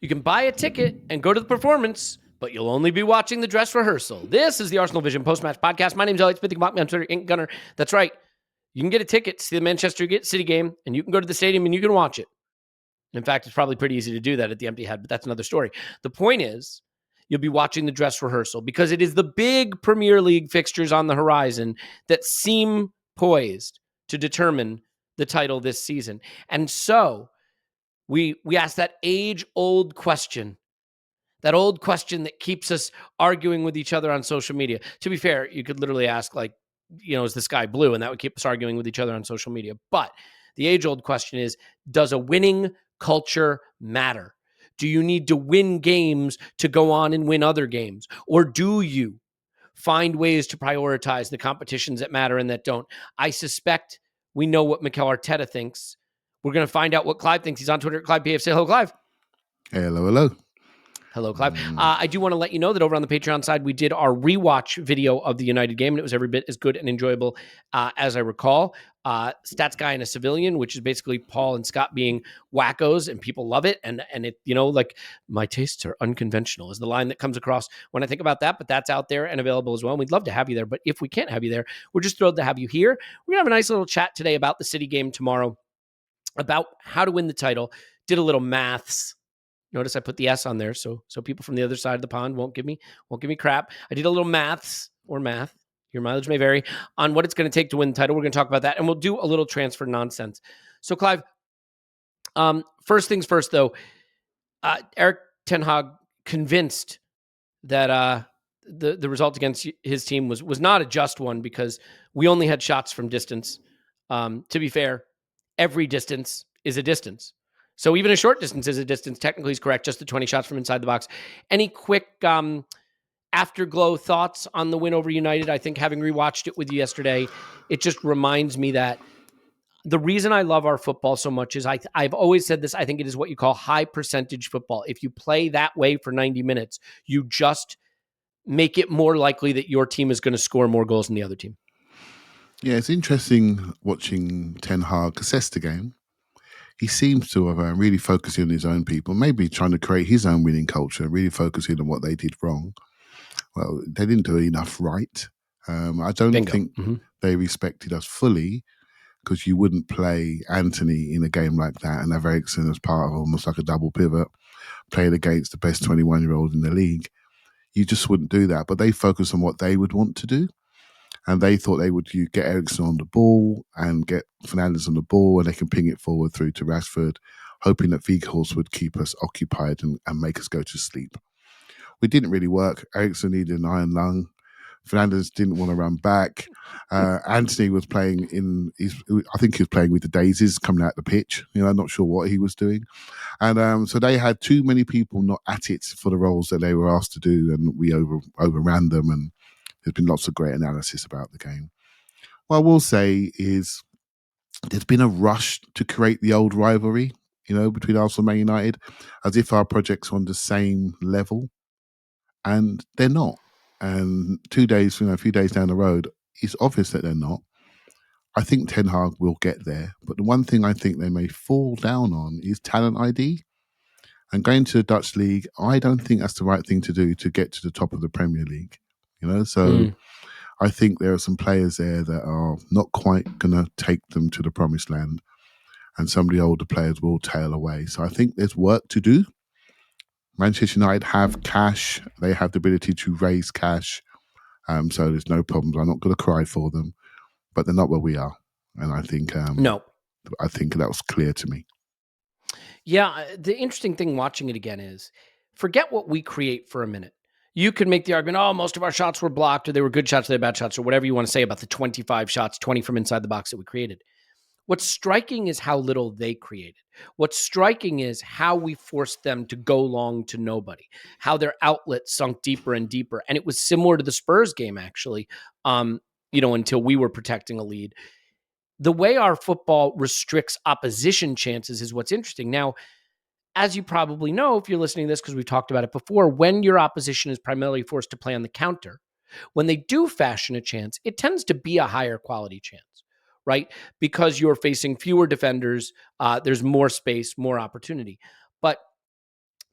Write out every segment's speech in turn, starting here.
You can buy a ticket and go to the performance, but you'll only be watching the dress rehearsal. This is the ArsenalVision Post-Match Podcast. My name's Elliot. You can find me on Twitter, Ink Gunner. That's right. You can get a ticket to see the Manchester City game, and you can go to the stadium and you can watch it. In fact, it's probably pretty easy to do that at the Empty Head, but that's another story. The point is, you'll be watching the dress rehearsal because it is the big Premier League fixtures on the horizon that seem poised to determine the title this season. And so we ask that age-old question, that old question that keeps us arguing with each other on social media. To be fair, you could literally ask, like, is the sky blue? And that would keep us arguing with each other on social media. But the age-old question is, does a winning culture matter? Do you need to win games to go on and win other games? Or do you find ways to prioritize the competitions that matter and that don't? I suspect we know what Mikel Arteta thinks. We're going to find out what Clive thinks. He's on Twitter at ClivePF. Say hello, Clive. Hello. Hello, Clive. I do want to let you know that over on the Patreon side, we did our rewatch video of the United game, and it was every bit as good and enjoyable as I recall. Stats Guy and a Civilian, which is basically Paul and Scott being wackos, and people love it. And it, like, my tastes are unconventional is the line that comes across when I think about that, but that's out there and available as well. And we'd love to have you there, but if we can't have you there, we're just thrilled to have you here. We're going to have a nice little chat today about the City game tomorrow, about how to win the title. Did a little maths. Notice I put the S on there so people from the other side of the pond won't give me crap. I did a little math. Your mileage may vary on what it's going to take to win the title. We're going to talk about that, and we'll do a little transfer nonsense. So, Clive, first things first, though, Erik ten Hag convinced that the result against his team was not a just one because we only had shots from distance. To be fair, every distance is a distance. So even a short distance is a distance. Technically is correct, just the 20 shots from inside the box. Any quick afterglow thoughts on the win over United? I think having rewatched it with you yesterday, it just reminds me that the reason I love our football so much is I've always said this, I think it is what you call high percentage football. If you play that way for 90 minutes, you just make it more likely that your team is going to score more goals than the other team. Yeah, it's interesting watching Ten Hag assess the game. He seems to have really focusing on his own people, maybe trying to create his own winning culture, really focusing on what they did wrong. Well, they didn't do enough right. I don't think they respected us fully because you wouldn't play Anthony in a game like that and have Eriksen as part of almost like a double pivot, playing against the best 21-year-old in the league. You just wouldn't do that. But they focus on what they would want to do. And they thought they would get Eriksen on the ball and get Fernandes on the ball, and they can ping it forward through to Rashford, hoping that Weghorst would keep us occupied and make us go to sleep. It didn't really work. Eriksen needed an iron lung. Fernandes didn't want to run back. Anthony was playing I think he was playing with the daisies coming out the pitch. I'm not sure what he was doing. And so they had too many people not at it for the roles that they were asked to do, and we overran them, and there's been lots of great analysis about the game. What I will say is there's been a rush to create the old rivalry, between Arsenal and Man United, as if our projects are on the same level. And they're not. And 2 days, a few days down the road, it's obvious that they're not. I think Ten Hag will get there. But the one thing I think they may fall down on is talent ID. And going to the Dutch league, I don't think that's the right thing to do to get to the top of the Premier League. I think there are some players there that are not quite going to take them to the promised land, and some of the older players will tail away. So I think there's work to do. Manchester United have cash. They have the ability to raise cash. So there's no problems. I'm not going to cry for them, but they're not where we are. And I think no. I think that was clear to me. Yeah, the interesting thing watching it again is forget what we create for a minute. You could make the argument, most of our shots were blocked, or they were good shots, or they were bad shots, or whatever you want to say about the 25 shots, 20 from inside the box that we created. What's striking is how little they created. What's striking is how we forced them to go long to nobody, how their outlet sunk deeper and deeper. And it was similar to the Spurs game, actually, until we were protecting a lead. The way our football restricts opposition chances is what's interesting. Now, as you probably know, if you're listening to this, because we've talked about it before, when your opposition is primarily forced to play on the counter, when they do fashion a chance, it tends to be a higher quality chance, right? Because you're facing fewer defenders, there's more space, more opportunity. But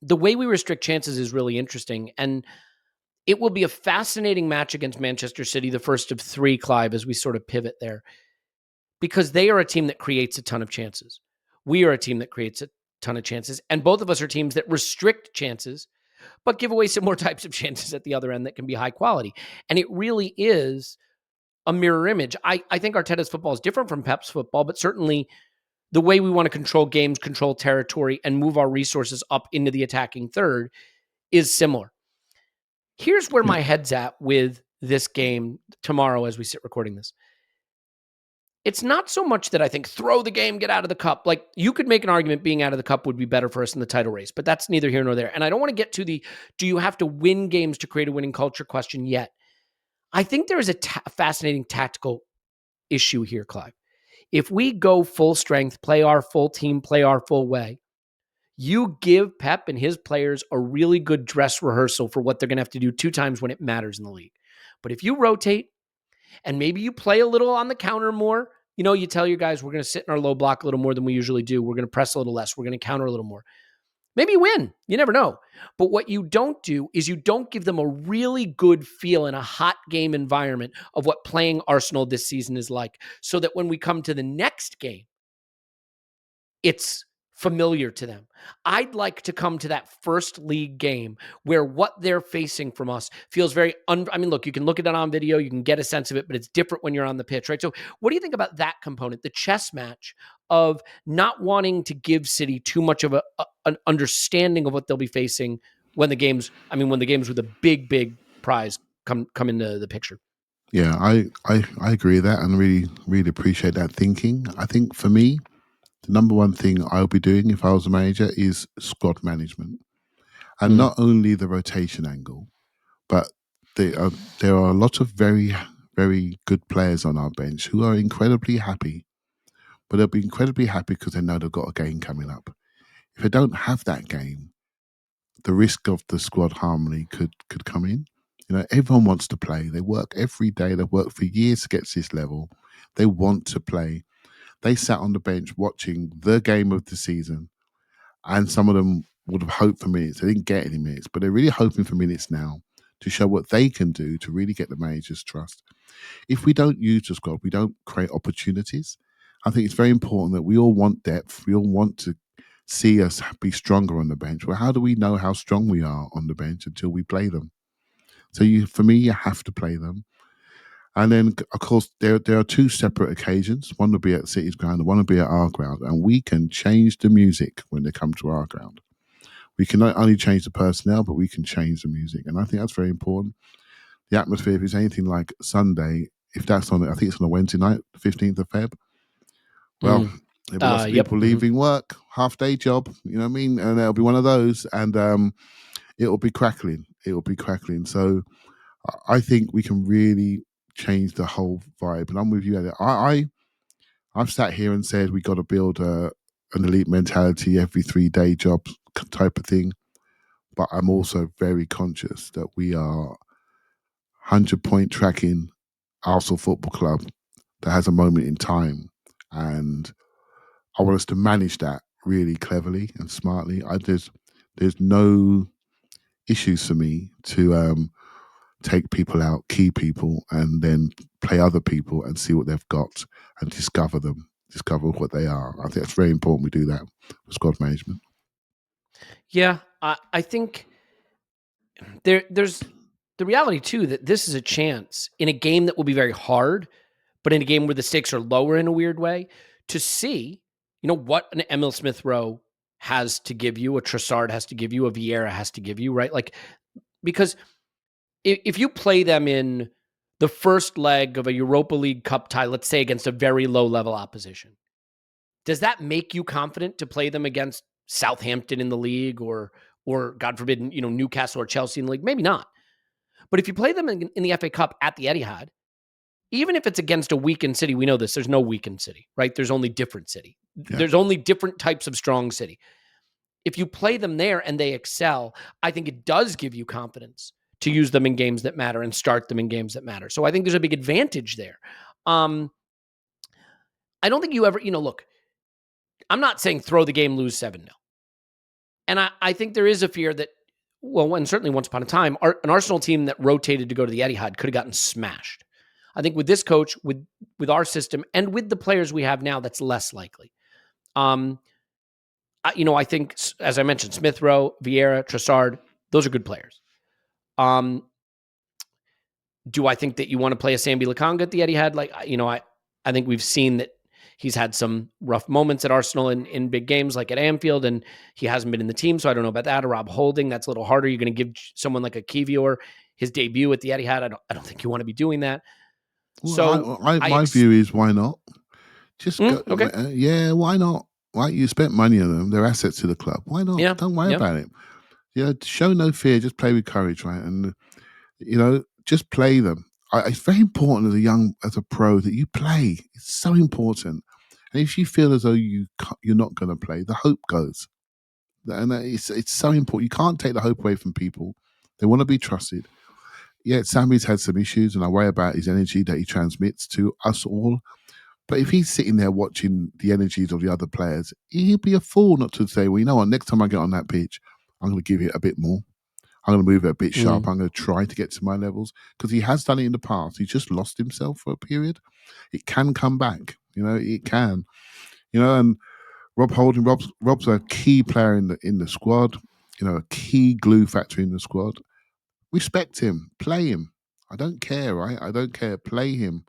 the way we restrict chances is really interesting. And it will be a fascinating match against Manchester City, the first of three, Clive, as we sort of pivot there, because they are a team that creates a ton of chances. We are a team that creates a ton of chances. And both of us are teams that restrict chances, but give away similar types of chances at the other end that can be high quality. And it really is a mirror image. I think Arteta's football is different from Pep's football, but certainly the way we want to control games, control territory, and move our resources up into the attacking third is similar. Here's where my head's at with this game tomorrow as we sit recording this. It's not so much that I think throw the game, get out of the cup. Like, you could make an argument being out of the cup would be better for us in the title race, but that's neither here nor there. And I don't want to get to the do you have to win games to create a winning culture question yet. I think there is a fascinating tactical issue here, Clive. If we go full strength, play our full team, play our full way, you give Pep and his players a really good dress rehearsal for what they're going to have to do 2 times when it matters in the league. But if you rotate and maybe you play a little on the counter more, you tell your guys, we're going to sit in our low block a little more than we usually do. We're going to press a little less. We're going to counter a little more. Maybe you win. You never know. But what you don't do is you don't give them a really good feel in a hot game environment of what playing Arsenal this season is like, so that when we come to the next game, it's familiar to them. I'd like to come to that first league game where what they're facing from us feels very, look, you can look at it on video, you can get a sense of it, but it's different when you're on the pitch, right? So what do you think about that component, the chess match of not wanting to give City too much of an understanding of what they'll be facing when the games with a big prize come into the picture? Yeah, I agree with that and really, really appreciate that thinking. I think for me, the number one thing I'll be doing if I was a manager is squad management. And not only the rotation angle, but there are a lot of very, very good players on our bench who are incredibly happy. But they'll be incredibly happy because they know they've got a game coming up. If they don't have that game, the risk of the squad harmony could come in. Everyone wants to play. They work every day. They've worked for years to get to this level. They want to play. They sat on the bench watching the game of the season, and some of them would have hoped for minutes. They didn't get any minutes, but they're really hoping for minutes now to show what they can do to really get the manager's trust. If we don't use the squad, we don't create opportunities. I think it's very important that we all want depth. We all want to see us be stronger on the bench. Well, how do we know how strong we are on the bench until we play them? So for me, you have to play them. And then, of course, there are 2 separate occasions. One will be at City's ground and one will be at our ground. And we can change the music when they come to our ground. We can not only change the personnel, but we can change the music. And I think that's very important. The atmosphere, if it's anything like Sunday, if that's I think it's on a Wednesday night, 15th of Feb. Well, there'll be lots of people leaving work, half-day job, you know what I mean? And it'll be one of those. And it'll be crackling. So I think we can really change the whole vibe. And I'm with you, Elliot. I've sat here and said we got to build an elite mentality, every 3-day job type of thing. But I'm also very conscious that we are 100-point tracking Arsenal Football Club that has a moment in time. And I want us to manage that really cleverly and smartly. There's no issues for me to take people out, key people, and then play other people and see what they've got and discover what they are. I think it's very important we do that with squad management. Yeah, I think there's the reality too that this is a chance in a game that will be very hard, but in a game where the stakes are lower in a weird way, to see, what an Emil Smith Rowe has to give you, a Trossard has to give you, a Vieira has to give you, right? Like, because if you play them in the first leg of a Europa League Cup tie, let's say against a very low level opposition, does that make you confident to play them against Southampton in the league or God forbid, Newcastle or Chelsea in the league? Maybe not. But if you play them in the FA Cup at the Etihad, even if it's against a weakened City, we know this, there's no weakened City, right? There's only different City. Yeah. There's only different types of strong City. If you play them there and they excel, I think it does give you confidence to use them in games that matter and start them in games that matter. So I think there's a big advantage there. I don't think you ever, look, I'm not saying throw the game, lose 7-0. And I think there is a fear that, well, and certainly once upon a time, an Arsenal team that rotated to go to the Etihad could have gotten smashed. I think with this coach, with our system, and with the players we have now, that's less likely. I think, as I mentioned, Smith Rowe, Vieira, Trossard, those are good players. Do I think that you want to play a Sambi Lakanga at the Etihad? I think we've seen that he's had some rough moments at Arsenal in big games, like at Anfield, and he hasn't been in the team, so I don't know about that. Or Rob Holding, that's a little harder. You're going to give someone like a Kivior his debut at the Etihad. I don't think you want to be doing that. Well, So my view is, why not? Just go. Okay. Yeah, why not? Right, you spent money on them; they're assets to the club. Why not? Yeah, Don't worry about it. Show no fear. Just play with courage, right? And just play them. It's very important as a pro that you play. It's so important. And if you feel as though you're not going to play, the hope goes. And it's so important. You can't take the hope away from people. They want to be trusted. Yeah, Sammy's had some issues, and I worry about his energy that he transmits to us all. But if he's sitting there watching the energies of the other players, he'd be a fool not to say, well, you know what, next time I get on that pitch, I'm going to give it a bit more. I'm going to move it a bit sharp. I'm going to try to get to my levels, because he has done it in the past. He just lost himself for a period. It can come back. It can. And Rob Holding, Rob's a key player in the squad. A key glue factor in the squad. Respect him. Play him. I don't care, right? I don't care. Play him.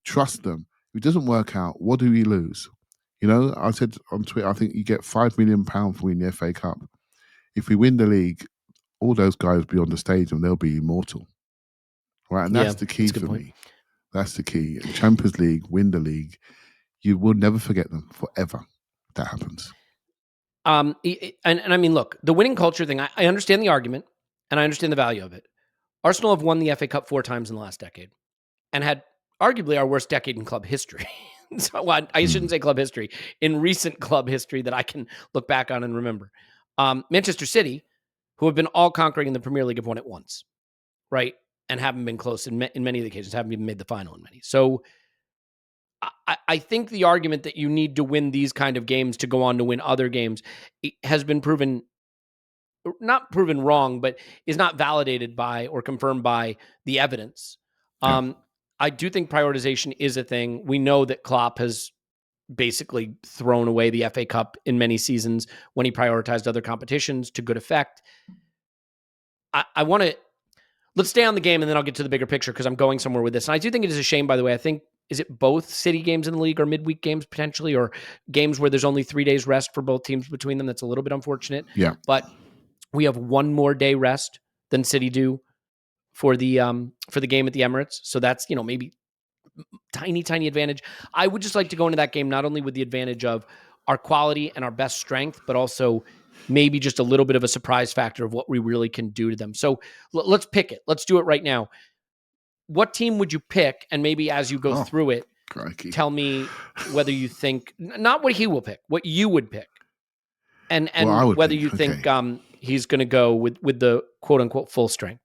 Trust them. If it doesn't work out, what do we lose? I said on Twitter, I think you get £5 million for winning the FA Cup. If we win the league, all those guys will be on the stage and they'll be immortal. Right? And that's the key for me. That's the key. Champions League, win the league. You will never forget them forever. That happens. And I mean, look, the winning culture thing, I understand the argument and I understand the value of it. Arsenal have won the FA Cup 4 times in the last decade and had arguably our worst decade in club history. So I shouldn't say club history, in recent club history that I can look back on and remember. Manchester City, who have been all conquering in the Premier League, have won it once, right? And haven't been close in many of the occasions, haven't even made the final in many. So I think the argument that you need to win these kind of games to go on to win other games has been not proven wrong, but is not validated by or confirmed by the evidence. Yeah. I do think prioritization is a thing. We know that Klopp has basically thrown away the FA Cup in many seasons when he prioritized other competitions to good effect. I want to, let's stay on the game and then I'll get to the bigger picture because I'm going somewhere with this. And I do think it is a shame, by the way. I think, is it both City games in the league or midweek games potentially, or games where there's only 3 days rest for both teams between them? That's a little bit unfortunate. Yeah. But we have one more day rest than City do for the game at the Emirates. So that's, maybe tiny advantage. I would just like to go into that game not only with the advantage of our quality and our best strength, but also maybe just a little bit of a surprise factor of what we really can do to them. So let's pick it. Let's do it right now. What team would you pick? And maybe as you go through it, tell me whether you think, not what he will pick, what you would pick. And whether you think he's going to go with the quote unquote full strength.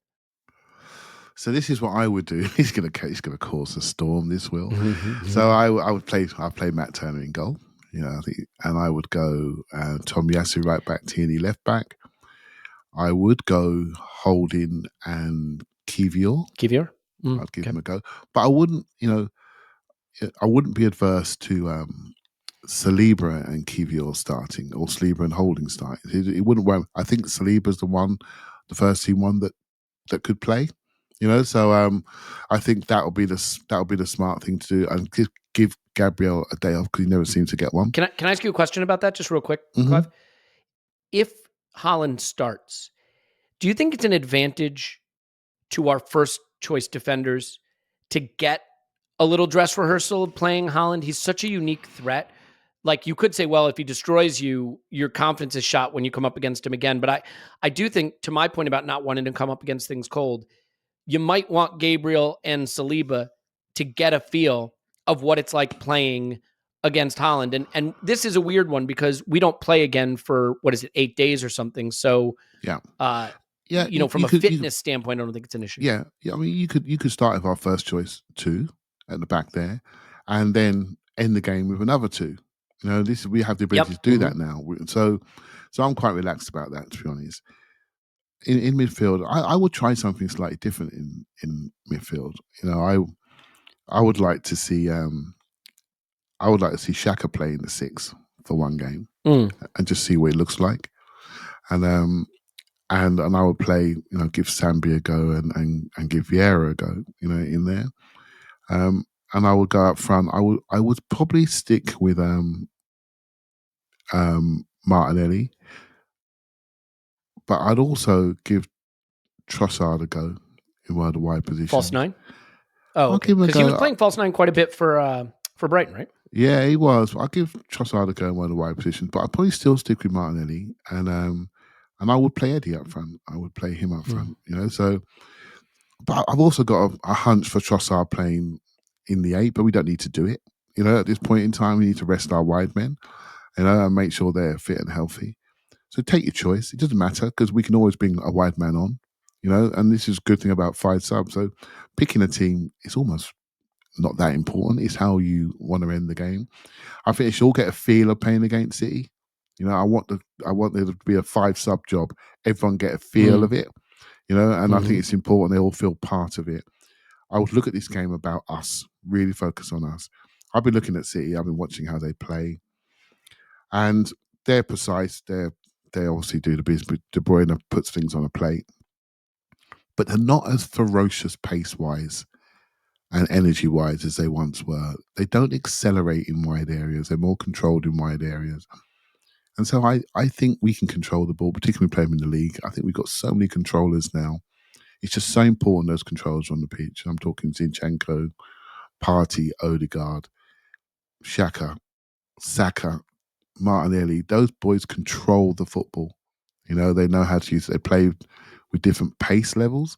So this is what I would do. He's going to cause a storm. This will. So I'll play Matt Turner in goal. I think, and I would go Tomiyasu right back, Tierney left back. I would go Holding and Kivior. I'd give him a go, but I wouldn't. I wouldn't be adverse to Saliba and Kivior starting, or Saliba and Holding starting. It wouldn't work. I think Saliba's the first team one that could play. So I think that'll be the smart thing to do, and give Gabriel a day off because he never seems to get one. Can I ask you a question about that, just real quick, Clive? If Haaland starts, do you think it's an advantage to our first choice defenders to get a little dress rehearsal of playing Haaland? He's such a unique threat. Like, you could say, well, if he destroys you, your confidence is shot when you come up against him again. But I do think, to my point about not wanting to come up against things cold, you might want Gabriel and Saliba to get a feel of what it's like playing against Haaland. And this is a weird one because we don't play again for, 8 days or something. So, from a fitness standpoint, I don't think it's an issue. Yeah. I mean, you could start with our first choice 2 at the back there and then end the game with another 2. You know, we have the ability to do that now. So I'm quite relaxed about that, to be honest. In midfield, I would try something slightly different in midfield. You know, I would like to see Xhaka play in the 6 for one game and just see what it looks like. And I would play, give Sambi a go and give Vieira a go, in there. And I would go up front. I would probably stick with Martinelli, but I'd also give Trossard a go in one of the wide positions. False 9? Oh, okay. Because he was playing false 9 quite a bit for Brighton, right? Yeah, he was. I'll give Trossard a go in one of the wide positions, but I'd probably still stick with Martinelli, and I would play Eddie up front. I would play him up front, So, but I've also got a hunch for Trossard playing in the 8, but we don't need to do it. At this point in time, we need to rest our wide men, and make sure they're fit and healthy. So take your choice. It doesn't matter because we can always bring a wide man on, and this is a good thing about 5 subs. So picking a team is almost not that important. It's how you want to end the game. I think they should all get a feel of playing against City. I want there to be a 5 sub job. Everyone get a feel of it, and I think it's important they all feel part of it. I would look at this game about us, really focus on us. I've been looking at City. I've been watching how they play, and they're precise. They obviously do the business. De Bruyne puts things on a plate, but they're not as ferocious pace-wise and energy-wise as they once were. They don't accelerate in wide areas. They're more controlled in wide areas. And so I think we can control the ball, particularly playing in the league. I think we've got so many controllers now. It's just so important those controllers on the pitch. I'm talking Zinchenko, Partey, Odegaard, Xhaka, Saka, Martinelli. Those boys control the football. They know how to use it. They play with different pace levels.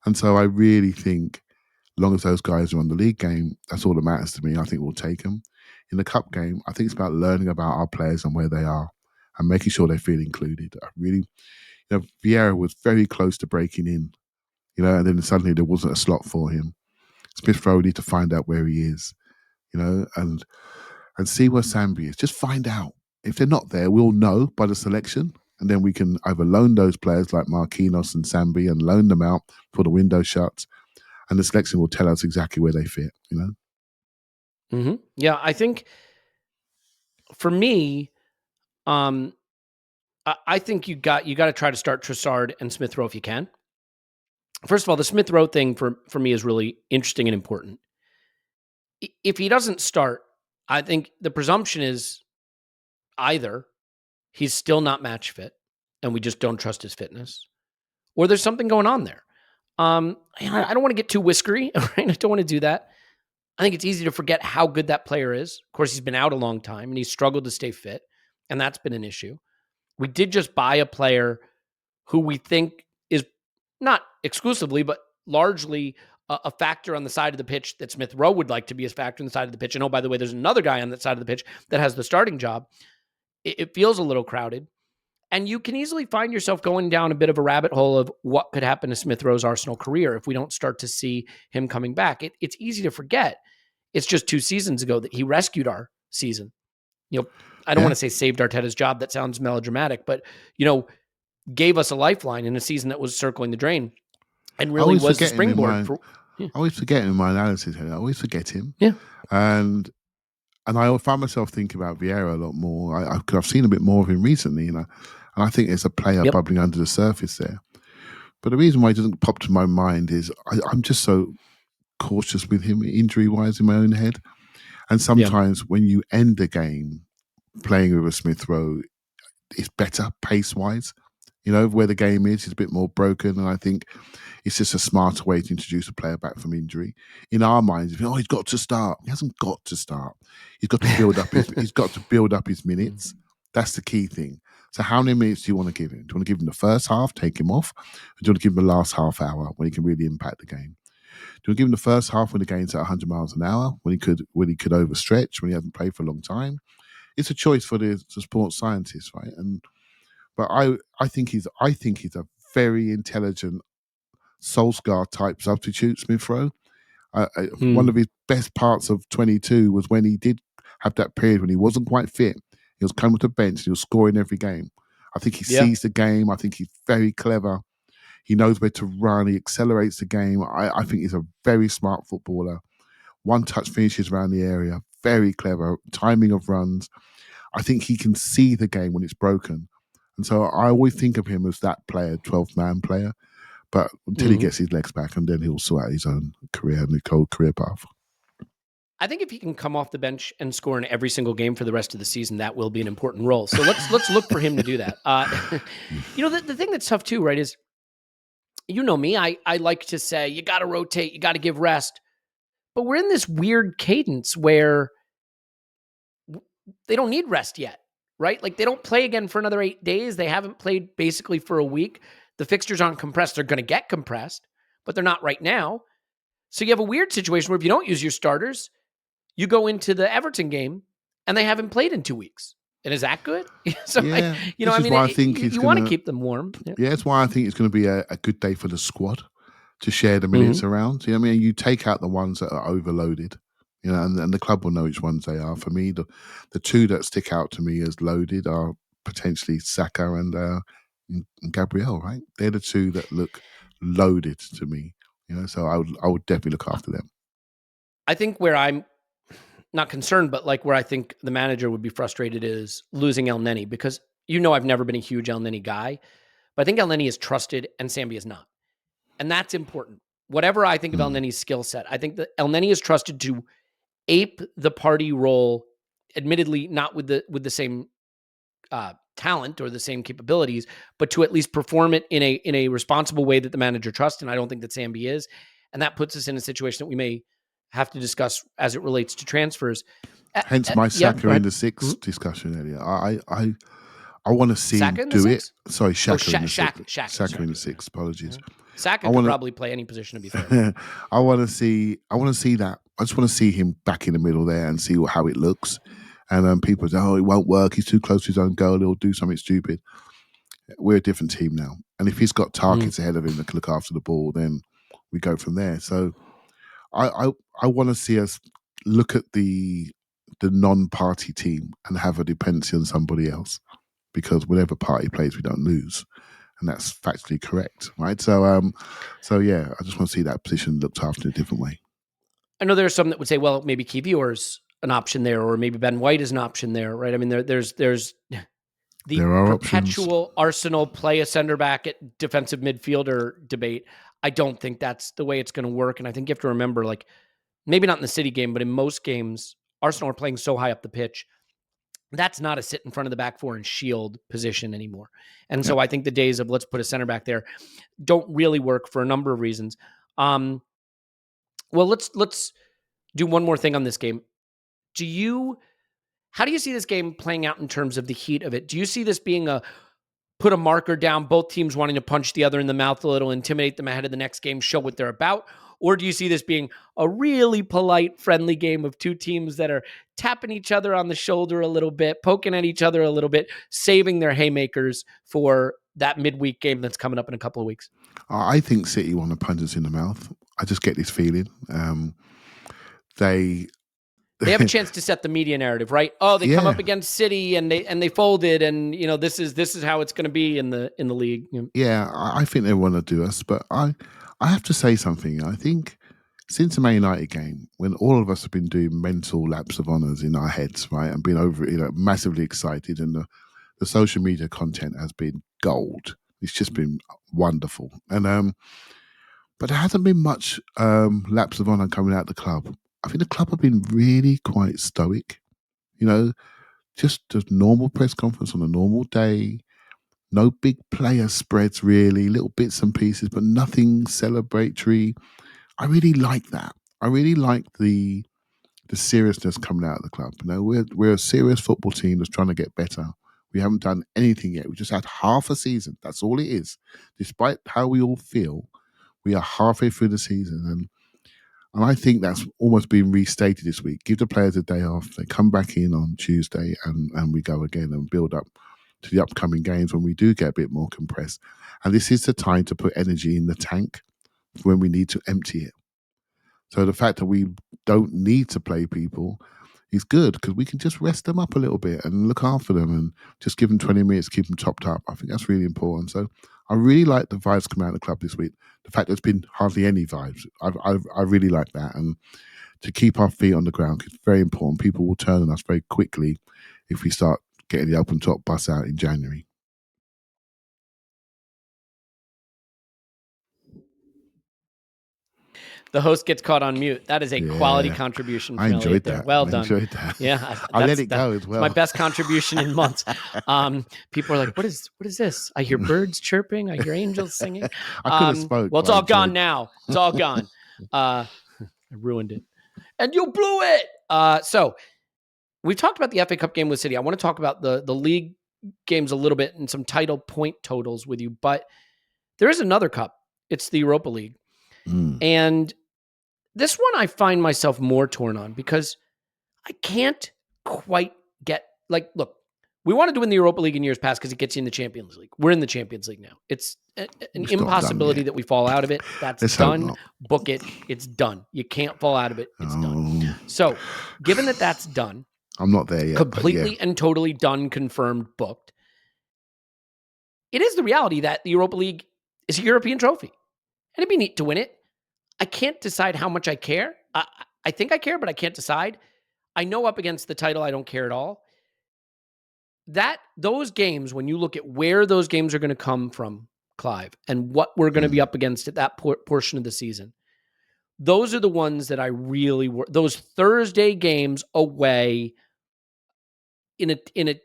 And so I really think as long as those guys are on the league game, that's all that matters to me. I think we'll take them. In the cup game, I think it's about learning about our players and where they are and making sure they feel included. I really, Vieira was very close to breaking in, and then suddenly there wasn't a slot for him. Smith Rowe need to find out where he is, and see where Sambi is. Just find out. If they're not there, we'll know by the selection, and then we can either loan those players like Marquinhos and Sambi and loan them out before the window shuts, and the selection will tell us exactly where they fit, Yeah, I think for me, I think you got to try to start Trossard and Smith Rowe if you can. First of all, the Smith Rowe thing for me is really interesting and important. If he doesn't start, I think the presumption is either he's still not match fit and we just don't trust his fitness, or there's something going on there. I don't want to get too whiskery, right? I don't want to do that. I think it's easy to forget how good that player is. Of course, he's been out a long time and he's struggled to stay fit, and that's been an issue. We did just buy a player who we think is not exclusively, but largely a factor on the side of the pitch that Smith Rowe would like to be a factor on the side of the pitch. And oh, by the way, there's another guy on that side of the pitch that has the starting job. It feels a little crowded. And you can easily find yourself going down a bit of a rabbit hole of what could happen to Smith Rowe's Arsenal career if we don't start to see him coming back. It's easy to forget. It's just 2 seasons ago that he rescued our season. I don't want to say saved Arteta's job. That sounds melodramatic, but, gave us a lifeline in a season that was circling the drain and really was the springboard. I always forget in my analysis. I always forget him. Yeah. And I find myself thinking about Vieira a lot more. I've seen a bit more of him recently, and I think there's a player bubbling under the surface there. But the reason why it doesn't pop to my mind is I'm just so cautious with him injury-wise in my own head. And sometimes when you end the game playing with a Smith Rowe, it's better pace-wise. Where the game is a bit more broken, and I think it's just a smarter way to introduce a player back from injury. In our minds, he's got to start. He hasn't got to start. He's got to build up he's got to build up his minutes. That's the key thing. So how many minutes do you want to give him? Do you want to give him the first half, take him off? Or do you want to give him the last half hour when he can really impact the game? Do you want to give him the first half when the game's at 100 miles an hour, when he could overstretch, when he hasn't played for a long time? It's a choice for the sports scientists, right? But I think he's a very intelligent Solskjaer type substitute, Smith Rowe. One of his best parts of 22 was when he did have that period when he wasn't quite fit. He was coming to the bench. He was scoring every game. I think he Yeah. sees the game. I think he's very clever. He knows where to run. He accelerates the game. I think he's a very smart footballer. One-touch finishes around the area. Very clever. Timing of runs. I think he can see the game when it's broken. And so I always think of him as that player, 12-man player. But until he gets his legs back, and then he'll sort out his own career and the cold career path. I think if he can come off the bench and score in every single game for the rest of the season, that will be an important role. So let's look for him to do that. The thing that's tough too, right, is, you know me, I like to say you got to rotate, you got to give rest. But we're in this weird cadence where they don't need rest yet, right? Like, they don't play again for another 8 days. They haven't played basically for a week. The fixtures aren't compressed. They're going to get compressed, but they're not right now. So you have a weird situation where if you don't use your starters, you go into the Everton game and they haven't played in 2 weeks. And is that good? So, Yeah, you you want to keep them warm. Yeah, that's why I think it's going to be a good day for the squad to share the minutes around. You know what I mean? You take out the ones that are overloaded, and the club will know which ones they are. For me, the two that stick out to me as loaded are potentially Saka and Gabriel, right? They're the two that look loaded to me. So I would definitely look after them. I think where I'm not concerned, but like where I think the manager would be frustrated is losing El Neni, because I've never been a huge El Neni guy, but I think El Neni is trusted and Sambi is not. And that's important. Whatever I think of El Neni's skill set, I think that El Neni is trusted to ape the party role, admittedly not with the same talent or the same capabilities, but to at least perform it in a responsible way that the manager trusts. And I don't think that Sambi is. And that puts us in a situation that we may have to discuss as it relates to transfers. Hence my Saka in the six discussion earlier. I want to see Saka him do it. Sorry, Shaka in the Shaka six. Saka in the six. Apologies. Saka could probably play any position, to be fair. I want to see that. I just want to see him back in the middle there and see how it looks. And people say, "Oh, it won't work. He's too close to his own goal. He'll do something stupid." We're a different team now, and if he's got targets ahead of him that can look after the ball, then we go from there. So I want to see us look at the non-party team and have a dependency on somebody else, because whatever party plays, we don't lose, and that's factually correct, right? So yeah, I just want to see that position looked after in a different way. I know there's some that would say, well, maybe Kivior's an option there, or maybe Ben White is an option there, right? I mean, there's the perpetual options. Arsenal play a center back at defensive midfielder debate. I don't think that's the way it's going to work. And I think you have to remember, like, maybe not in the City game, but in most games, Arsenal are playing so high up the pitch. That's not a sit in front of the back four and shield position anymore. And so I think the days of let's put a center back there don't really work for a number of reasons. Well, let's do one more thing on this game. How do you see this game playing out in terms of the heat of it? Do you see this being put a marker down, both teams wanting to punch the other in the mouth a little, intimidate them ahead of the next game, show what they're about? Or do you see this being a really polite, friendly game of two teams that are tapping each other on the shoulder a little bit, poking at each other a little bit, saving their haymakers for that midweek game that's coming up in a couple of weeks? I think City want to punch us in the mouth. I just get this feeling. They have a chance to set the media narrative, right? Oh, they come up against City and they folded, and this is how it's going to be in the league. Yeah, I think they want to do us, but I have to say something. I think since the Man United game, when all of us have been doing mental laps of honours in our heads, right, and been massively excited, and the social media content has been gold. It's just been wonderful, and but there hasn't been much laps of honour coming out of the club. I think the club have been really quite stoic, just a normal press conference on a normal day. No big player spreads, really, little bits and pieces, but nothing celebratory. I really like that. I really like the seriousness coming out of the club. We're a serious football team that's trying to get better. We haven't done anything yet. We just had half a season. That's all it is. Despite how we all feel, we are halfway through the season, and I think that's almost been restated this week. Give the players a day off. They come back in on Tuesday, and we go again and build up to the upcoming games when we do get a bit more compressed. And this is the time to put energy in the tank when we need to empty it. So the fact that we don't need to play people is good because we can just rest them up a little bit and look after them and just give them 20 minutes, keep them topped up. I think that's really important. So I really like the vibes coming out of the club this week. The fact there's been hardly any vibes. I really like that. And to keep our feet on the ground is very important. People will turn on us very quickly if we start getting the open top bus out in January. The host gets caught on mute. That is a quality contribution from Elliot there. Well done. I enjoyed that. Yeah, I let it go as well. It's my best contribution in months. People are like, "What is this? I hear birds chirping. I hear angels singing." I could have spoke. Well, it's all gone now. It's all gone. I ruined it, and you blew it. So we've talked about the FA Cup game with City. I want to talk about the league games a little bit and some title point totals with you, but there is another cup. It's the Europa League, and this one I find myself more torn on because I can't quite get, look, we wanted to win the Europa League in years past because it gets you in the Champions League. We're in the Champions League now. It's an impossibility that we fall out of it. That's done. Book it. It's done. You can't fall out of it. It's done. So given that that's done, I'm not there yet. Completely and totally done, confirmed, booked. It is the reality that the Europa League is a European trophy. And it'd be neat to win it. I can't decide how much I care. I think I care, but I can't decide. I know up against the title, I don't care at all. Those games, when you look at where those games are going to come from, Clive, and what we're going to be up against at that portion of the season, those are the ones that I really were. Those Thursday games away in a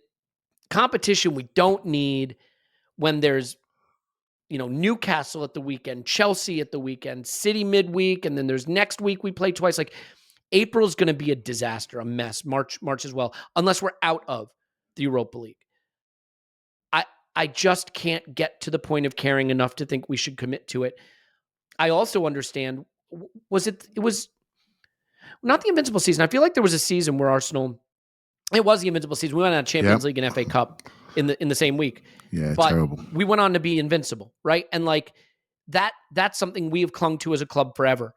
competition we don't need, when there's Newcastle at the weekend, Chelsea at the weekend, City midweek, and then there's next week we play twice. Like April's going to be a disaster, a mess. March as well, unless we're out of the Europa League. I just can't get to the point of caring enough to think we should commit to it. I also understand, it was not the invincible season. I feel like there was a season where Arsenal, it was the invincible season. We went on Champions League and FA Cup in the same week. Yeah, but terrible. We went on to be invincible, right? And that's something we have clung to as a club forever.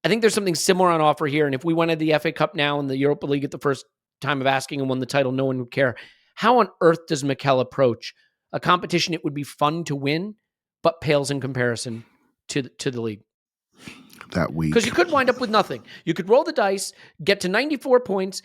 I think there's something similar on offer here. And if we went to the FA Cup now and the Europa League at the first time of asking and won the title, no one would care. How on earth does Mikel approach a competition it would be fun to win, but pales in comparison to the league? That week. Because you could wind up with nothing. You could roll the dice, get to 94 points,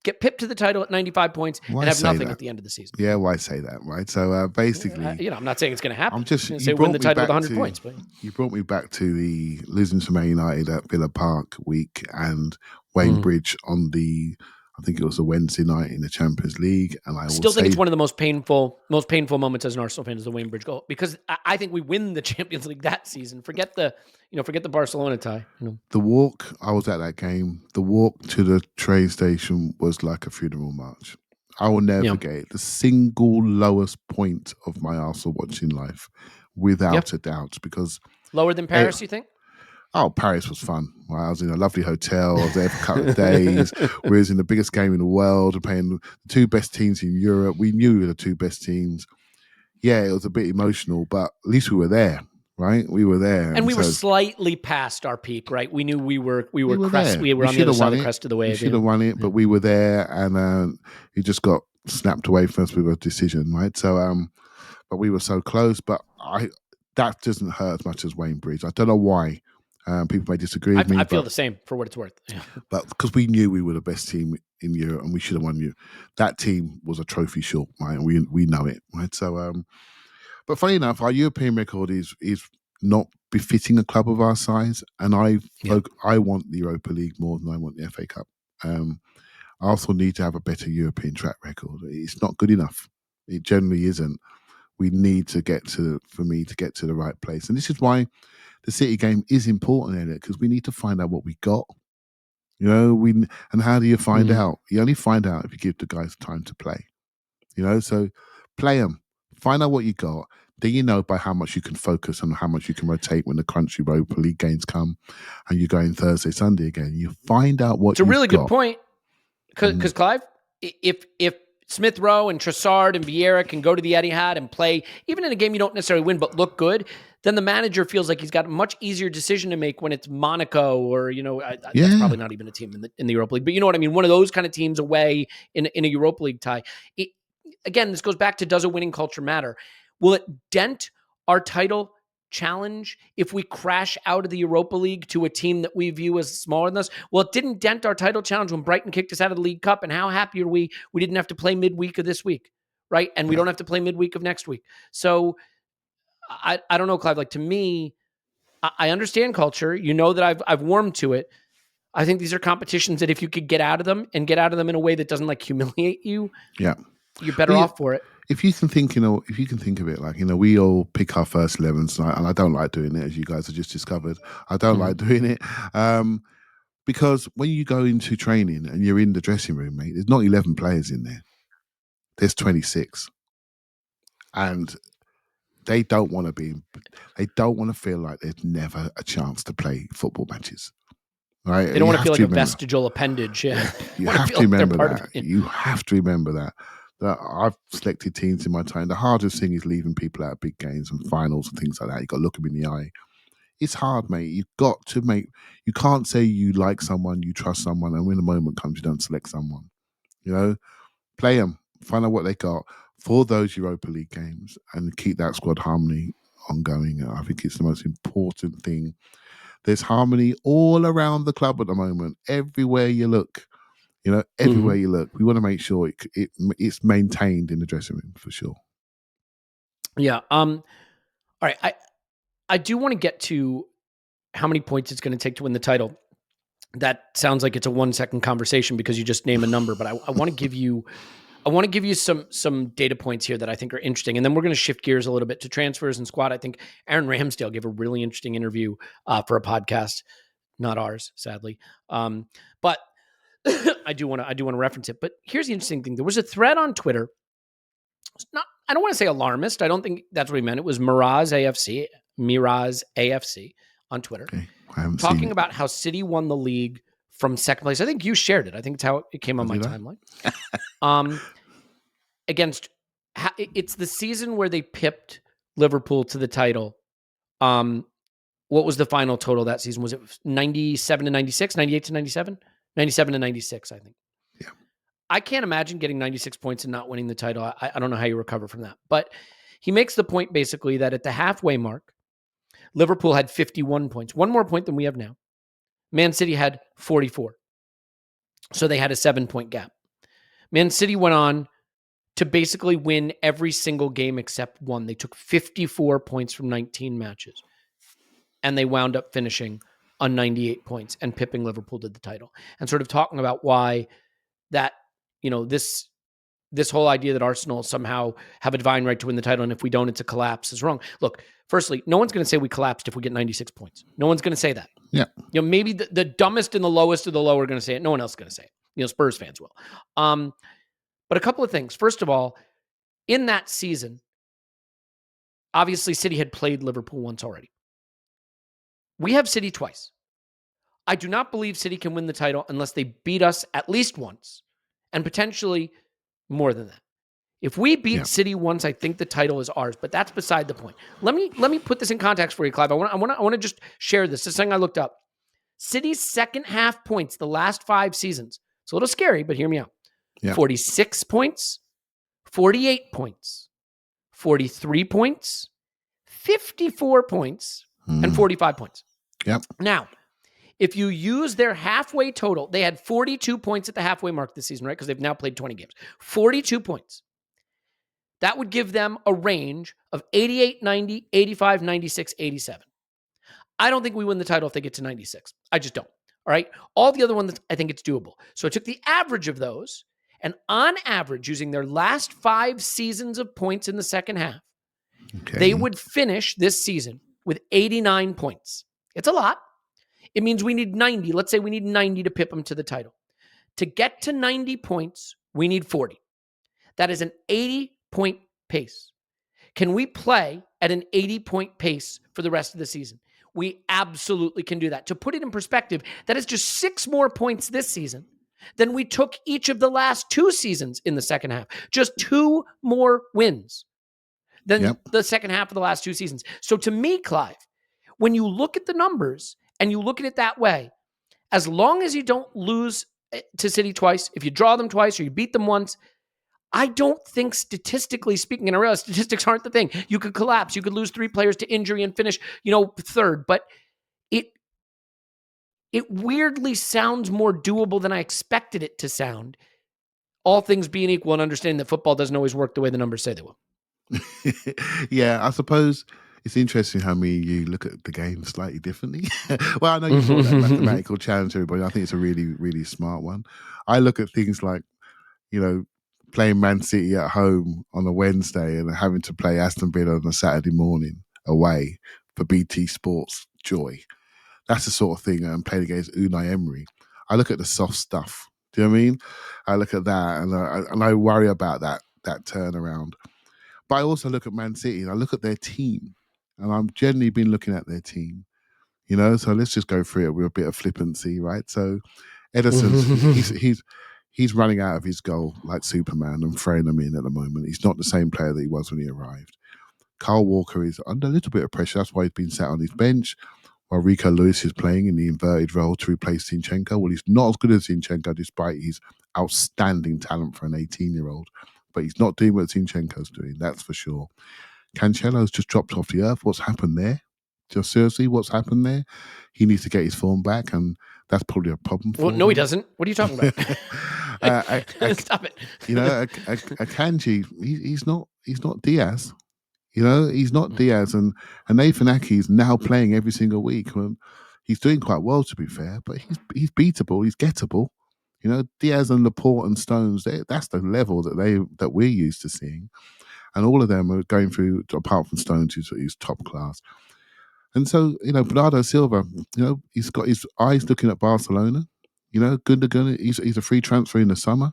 get pipped to the title at 95 points, and have nothing at the end of the season. Yeah, why say that, right? So basically... I'm not saying it's going to happen. I'm just... say win the title with 100 points. But you brought me back to the losing to Man United at Villa Park week and Wayne Bridge on the... I think it was a Wednesday night in the Champions League, and I still think it's one of the most painful moments as an Arsenal fan is the Wayne Bridge goal, because I think we win the Champions League that season. Forget the Barcelona tie. The walk, I was at that game. The walk to the train station was like a funeral march. I will never forget it. The single lowest point of my Arsenal watching life, without a doubt, because lower than Paris, you think? Oh, Paris was fun. I was in a lovely hotel. I was there for a couple of days. We was in the biggest game in the world, playing the two best teams in Europe. We knew we were the two best teams. Yeah, it was a bit emotional, but at least we were there, right? We were there, and we were slightly past our peak, right? We knew we were crest. We were on the other side of the crest of the wave. We should have won it, but we were there, and it just got snapped away from us with a decision, right? So, but we were so close. But that doesn't hurt as much as Wayne Bridge. I don't know why. People may disagree with me. I feel the same, for what it's worth. Yeah. But because we knew we were the best team in Europe and we should have won you. That team was a trophy short, right? And we know it, right? So, but funny enough, our European record is not befitting a club of our size. And I want the Europa League more than I want the FA Cup. I also need to have a better European track record. It's not good enough. It generally isn't. We need to get to the right place. And this is why the City game is important, Elliot, because we need to find out what we got. And how do you find out? You only find out if you give the guys time to play. So play them, find out what you got. Then you know by how much you can focus and how much you can rotate when the crunchy Europa League games come, and you go in Thursday, Sunday again. You find out what. It's a really good point, because Clive, if Smith Rowe and Trossard and Vieira can go to the Etihad and play, even in a game you don't necessarily win, but look good, then the manager feels like he's got a much easier decision to make when it's Monaco or, that's probably not even a team in the Europa League, but you know what I mean? One of those kind of teams away in a Europa League tie. Again, this goes back to, does a winning culture matter? Will it dent our title challenge if we crash out of the Europa League to a team that we view as smaller than us? Well, it didn't dent our title challenge when Brighton kicked us out of the League Cup, and how happy are we didn't have to play midweek of this week, right? And we don't have to play midweek of next week. So I don't know, Clive. Like, to me, I understand culture. You know that I've warmed to it. I think these are competitions that if you could get out of them and get out of them in a way that doesn't like humiliate you, you're better off for it. If you can think, if you can think of it, like, we all pick our first 11s, and I don't like doing it, as you guys have just discovered. I don't like doing it because when you go into training and you're in the dressing room, mate, there's not 11 players in there. There's 26, and they don't want to feel like there's never a chance to play football matches. Right? They don't want to feel like a vestigial appendage. Yeah. You have to remember that. You have to remember that I've selected teams in my time. The hardest thing is leaving people out of big games and finals and things like that. You got to look them in the eye. It's hard, mate. You can't say you like someone, you trust someone, and when the moment comes, you don't select someone. Play them, find out what they got for those Europa League games, and keep that squad harmony ongoing. I think it's the most important thing. There's harmony all around the club at the moment. Everywhere you look, everywhere you look, we want to make sure it's maintained in the dressing room for sure. Yeah. All right. I do want to get to how many points it's going to take to win the title. That sounds like it's a 1 second conversation because you just name a number, but I want to give you some data points here that I think are interesting. And then we're going to shift gears a little bit to transfers and squad. I think Aaron Ramsdale gave a really interesting interview for a podcast, not ours, sadly. But I do want to reference it. But here's the interesting thing. There was a thread on Twitter. I don't want to say alarmist. I don't think that's what he meant. It was Miraz AFC on Twitter, talking about how City won the league from second place. I think you shared it. I think it's how it came on my timeline. It's the season where they pipped Liverpool to the title. What was the final total that season? Was it 97 to 96, 98 to 97? 97 to 96, I think. Yeah. I can't imagine getting 96 points and not winning the title. I don't know how you recover from that. But he makes the point basically that at the halfway mark, Liverpool had 51 points, one more point than we have now. Man City had 44. So they had a 7-point gap. Man City went on to basically win every single game except one. They took 54 points from 19 matches. And they wound up finishing on 98 points and pipping Liverpool to the title. And sort of talking about why that, this whole idea that Arsenal somehow have a divine right to win the title, and if we don't, it's a collapse, is wrong. Look, firstly, no one's going to say we collapsed if we get 96 points. No one's going to say that. Yeah. Maybe the dumbest and the lowest of the low are going to say it. No one else is going to say it. Spurs fans will. But a couple of things. First of all, in that season, obviously City had played Liverpool once already. We have City twice. I do not believe City can win the title unless they beat us at least once, and potentially more than that. If we beat City once, I think the title is ours, but that's beside the point. Let me put this in context for you, Clive. I want to just share this. This is something I looked up. City's second half points the last 5 seasons. It's a little scary, but hear me out. Yeah. 46 points, 48 points, 43 points, 54 points, and 45 points. Yep. Now, if you use their halfway total, they had 42 points at the halfway mark this season, right? Because they've now played 20 games. 42 points. That would give them a range of 88, 90, 85, 96, 87. I don't think we win the title if they get to 96. I just don't. All right. All the other ones, I think it's doable. So I took the average of those, and on average, using their last 5 seasons of points in the second half, they would finish this season with 89 points. It's a lot. It means we need 90. Let's say we need 90 to pip them to the title. To get to 90 points, we need 40. That is an 80-point pace. Can we play at an 80-point pace for the rest of the season? We absolutely can do that. To put it in perspective, that is just 6 more points this season than we took each of the last 2 seasons in the second half. Just 2 more wins than the second half of the last 2 seasons. So to me, Clive, when you look at the numbers and you look at it that way, as long as you don't lose to City twice, if you draw them twice or you beat them once, I don't think statistically speaking, and I realize statistics aren't the thing. You could collapse. You could lose 3 players to injury and finish, third. But it weirdly sounds more doable than I expected it to sound. All things being equal and understanding that football doesn't always work the way the numbers say they will. Yeah, I suppose it's interesting how you look at the game slightly differently. Well, I know you brought that mathematical challenge to everybody. I think it's a really, really smart one. I look at things like, playing Man City at home on a Wednesday and having to play Aston Villa on a Saturday morning away for BT Sports Joy. That's the sort of thing. And playing against Unai Emery. I look at the soft stuff. Do you know what I mean? I look at that and I worry about that turnaround. But I also look at Man City and I look at their team, and I'm generally been looking at their team. So let's just go through it with a bit of flippancy, right? So Ederson's he's running out of his goal like Superman and throwing them in at the moment. He's not the same player that he was when he arrived. Kyle Walker is under a little bit of pressure. That's why he's been sat on his bench while Rico Lewis is playing in the inverted role to replace Zinchenko. Well, he's not as good as Zinchenko despite his outstanding talent for an 18-year-old. But he's not doing what Zinchenko's doing, that's for sure. Cancelo's just dropped off the earth. What's happened there? Just seriously, what's happened there? He needs to get his form back, and that's probably a problem for him. No, he doesn't. What are you talking about? Stop it. Akanji, he's not Diaz. He's not Diaz, and Nathan Ake's now playing every single week. He's doing quite well, to be fair, but he's beatable, he's gettable. Diaz and Laporte and Stones, that's the level that we're used to seeing. And all of them are going through, apart from Stones, who's top class. And so, Bernardo Silva, he's got his eyes looking at Barcelona. Gundogan, he's a free transfer in the summer.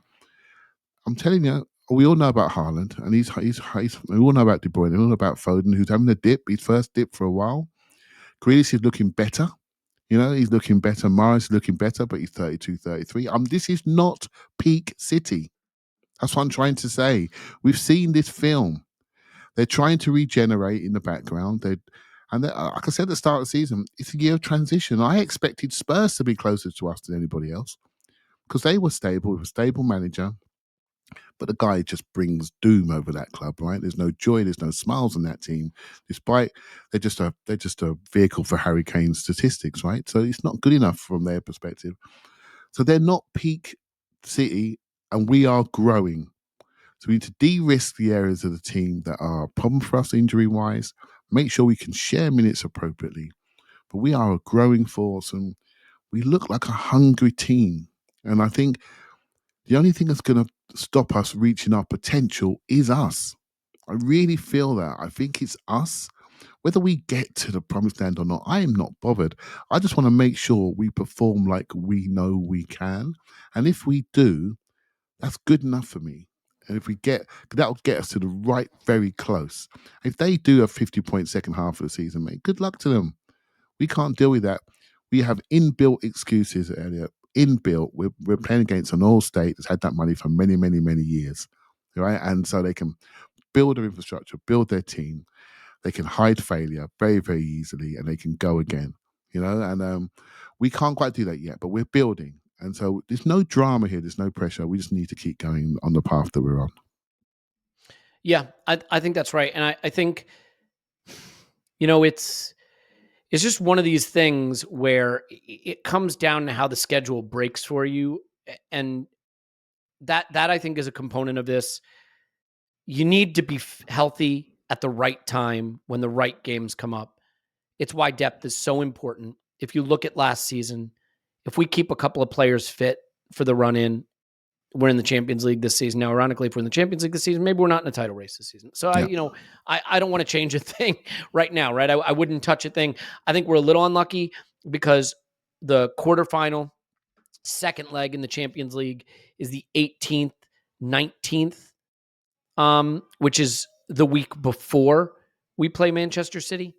I'm telling you, we all know about Haaland, and we all know about De Bruyne, we all know about Foden, who's having a dip, his first dip for a while. Grealish is looking better. He's looking better. Mahrez is looking better, but he's 32, 33. This is not peak City. That's what I'm trying to say. We've seen this film. They're trying to regenerate in the background. Like I said at the start of the season, it's a year of transition. I expected Spurs to be closer to us than anybody else because they were stable with a stable manager. But the guy just brings doom over that club, right? There's no joy, there's no smiles on that team, despite they're just a vehicle for Harry Kane's statistics, right? So it's not good enough from their perspective. So they're not peak City, and we are growing. So we need to de-risk the areas of the team that are a problem for us injury-wise, make sure we can share minutes appropriately. But we are a growing force, and we look like a hungry team. And I think the only thing that's going to stop us reaching our potential is us. I really feel that. I think it's us. Whether we get to the promised land or not, I am not bothered. I just want to make sure we perform like we know we can. And if we do, that's good enough for me. And if we that'll get us to the right, very close. If they do a 50-point second half of the season, mate, good luck to them. We can't deal with that. We have inbuilt excuses, Elliot. Inbuilt. We're playing against an oil state that's had that money for many, many, many years, right? And so they can build their infrastructure, build their team. They can hide failure very, very easily, and they can go again, And we can't quite do that yet, but we're building. And so there's no drama here. There's no pressure. We just need to keep going on the path that we're on. Yeah, I think that's right. And I think, it's just one of these things where it comes down to how the schedule breaks for you. And that I think is a component of this. You need to be healthy at the right time when the right games come up. It's why depth is so important. If you look at last season, if we keep a couple of players fit for the run in, we're in the Champions League this season. Now, ironically, if we're in the Champions League this season, maybe we're not in a title race this season. So I don't want to change a thing right now, right? I wouldn't touch a thing. I think we're a little unlucky because the quarterfinal second leg in the Champions League is the 18th, 19th, which is the week before we play Manchester City.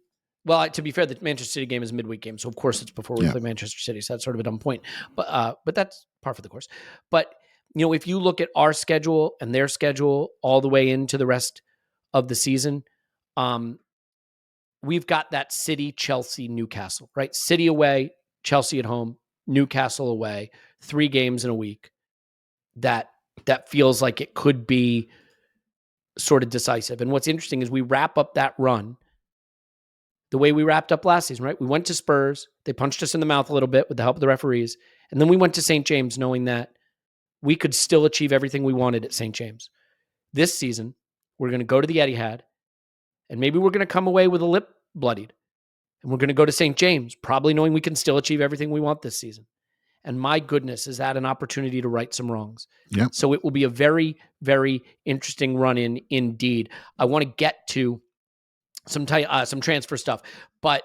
Well, to be fair, the Manchester City game is a midweek game, so of course it's before we play Manchester City. So that's sort of a dumb point, but that's par for the course. But if you look at our schedule and their schedule all the way into the rest of the season, we've got that City, Chelsea, Newcastle, right? City away, Chelsea at home, Newcastle away, 3 games in a week. That feels like it could be sort of decisive. And what's interesting is we wrap up that run the way we wrapped up last season, right? We went to Spurs. They punched us in the mouth a little bit with the help of the referees. And then we went to St. James knowing that we could still achieve everything we wanted at St. James. This season, we're going to go to the Etihad, and maybe we're going to come away with a lip bloodied. And we're going to go to St. James, probably knowing we can still achieve everything we want this season. And my goodness, is that an opportunity to right some wrongs? Yep. So it will be a very, very interesting run-in indeed. I want to get to some transfer stuff, but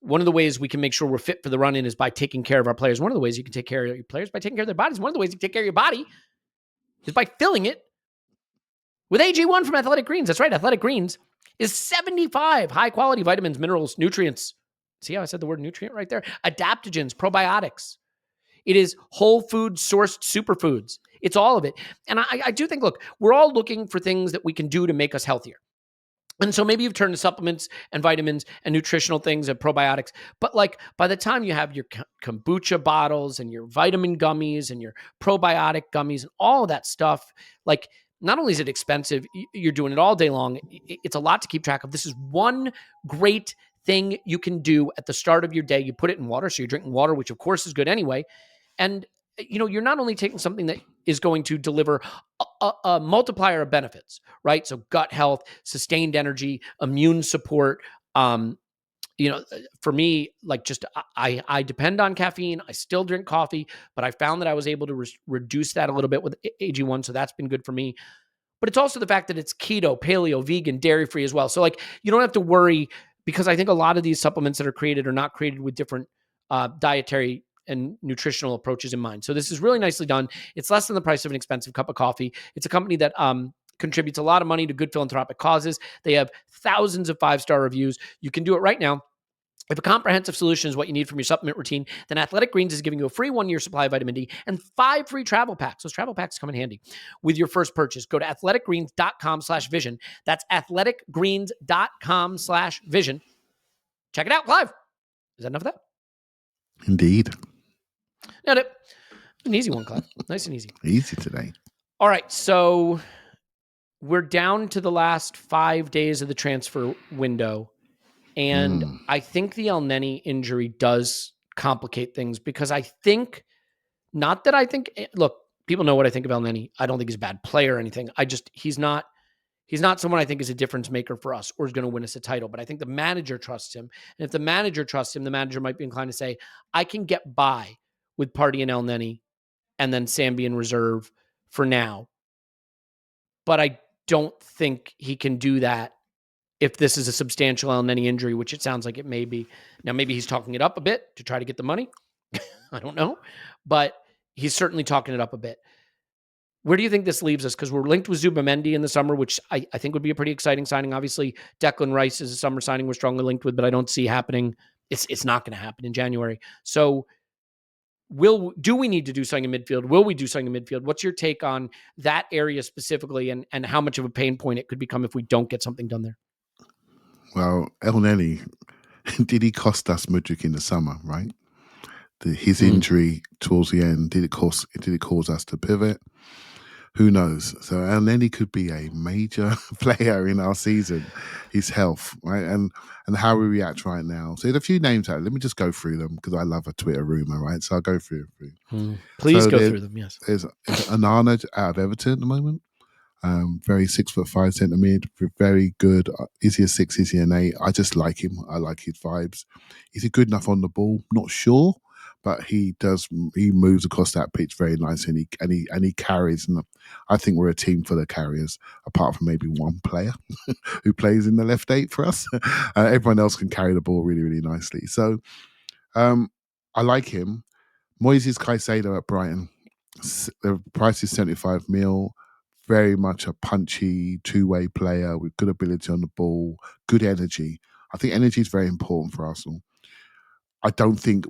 one of the ways we can make sure we're fit for the run-in is by taking care of our players. One of the ways you can take care of your players by taking care of their bodies. One of the ways you can take care of your body is by filling it with AG1 from Athletic Greens. That's right. Athletic Greens is 75 high-quality vitamins, minerals, nutrients. See how I said the word nutrient right there? Adaptogens, probiotics. It is whole food sourced superfoods. It's all of it. And I do think, look, we're all looking for things that we can do to make us healthier. And so maybe you've turned to supplements and vitamins and nutritional things and probiotics. But like by the time you have your kombucha bottles and your vitamin gummies and your probiotic gummies and all of that stuff, like not only is it expensive, you're doing it all day long. It's a lot to keep track of. This is one great thing you can do at the start of your day. You put it in water. So you're drinking water, which of course is good anyway. And you're not only taking something that is going to deliver a multiplier of benefits, right? So gut health, sustained energy, immune support. For me, like just I depend on caffeine. I still drink coffee, but I found that I was able to reduce that a little bit with AG1. So that's been good for me. But it's also the fact that it's keto, paleo, vegan, dairy-free as well. So like you don't have to worry, because I think a lot of these supplements that are created are not created with different dietary and nutritional approaches in mind. So this is really nicely done. It's less than the price of an expensive cup of coffee. It's a company that contributes a lot of money to good philanthropic causes. They have thousands of 5-star reviews. You can do it right now. If a comprehensive solution is what you need from your supplement routine, then Athletic Greens is giving you a free 1-year supply of vitamin D and 5 free travel packs. Those travel packs come in handy with your first purchase. Go to athleticgreens.com/vision. That's athleticgreens.com/vision. Check it out, Clive. Is that enough of that? Indeed. Nailed it. An easy one, Clive. Nice and easy. Easy today. All right, so we're down to the last 5 days of the transfer window. And I think the El Neni injury does complicate things, because I think, look, people know what I think of El Neni. I don't think he's a bad player or anything. He's not someone I think is a difference maker for us or is going to win us a title. But I think the manager trusts him. And if the manager trusts him, the manager might be inclined to say, I can get by with Partey and El Neni and then Sambi in reserve for now. But I don't think he can do that if this is a substantial El Neni injury, which it sounds like it may be. Now, maybe he's talking it up a bit to try to get the money. I don't know. But he's certainly talking it up a bit. Where do you think this leaves us? Because we're linked with Zubamendi in the summer, which I think would be a pretty exciting signing. Obviously, Declan Rice is a summer signing we're strongly linked with, but I don't see happening. It's not going to happen in January. So do we need to do something in midfield? Will we do something in midfield? What's your take on that area specifically, and how much of a pain point it could become if we don't get something done there? Well, El Neni, did he cost us Mudryk in the summer, right? His injury towards the end, did it cause us to pivot? Who knows? So El Neni could be a major player in our season. His health, right? And how we react right now. So there's a few names out. Let me just go through them, because I love a Twitter rumor, right? So I'll go through. Please go through them, yes. There's Anana out of Everton at the moment. Very 6'5" centre mid, very good. Is he a 6? Is he an 8? I just like him. I like his vibes. Is he good enough on the ball? Not sure, but he moves across that pitch very nicely, and he carries. And I think we're a team full of carriers, apart from maybe one player who plays in the left 8 for us. Everyone else can carry the ball really, really nicely. So I like him. Moises Caicedo at Brighton. The price is 75 mil. Very much a punchy two-way player with good ability on the ball, good energy. I think energy is very important for Arsenal. I don't think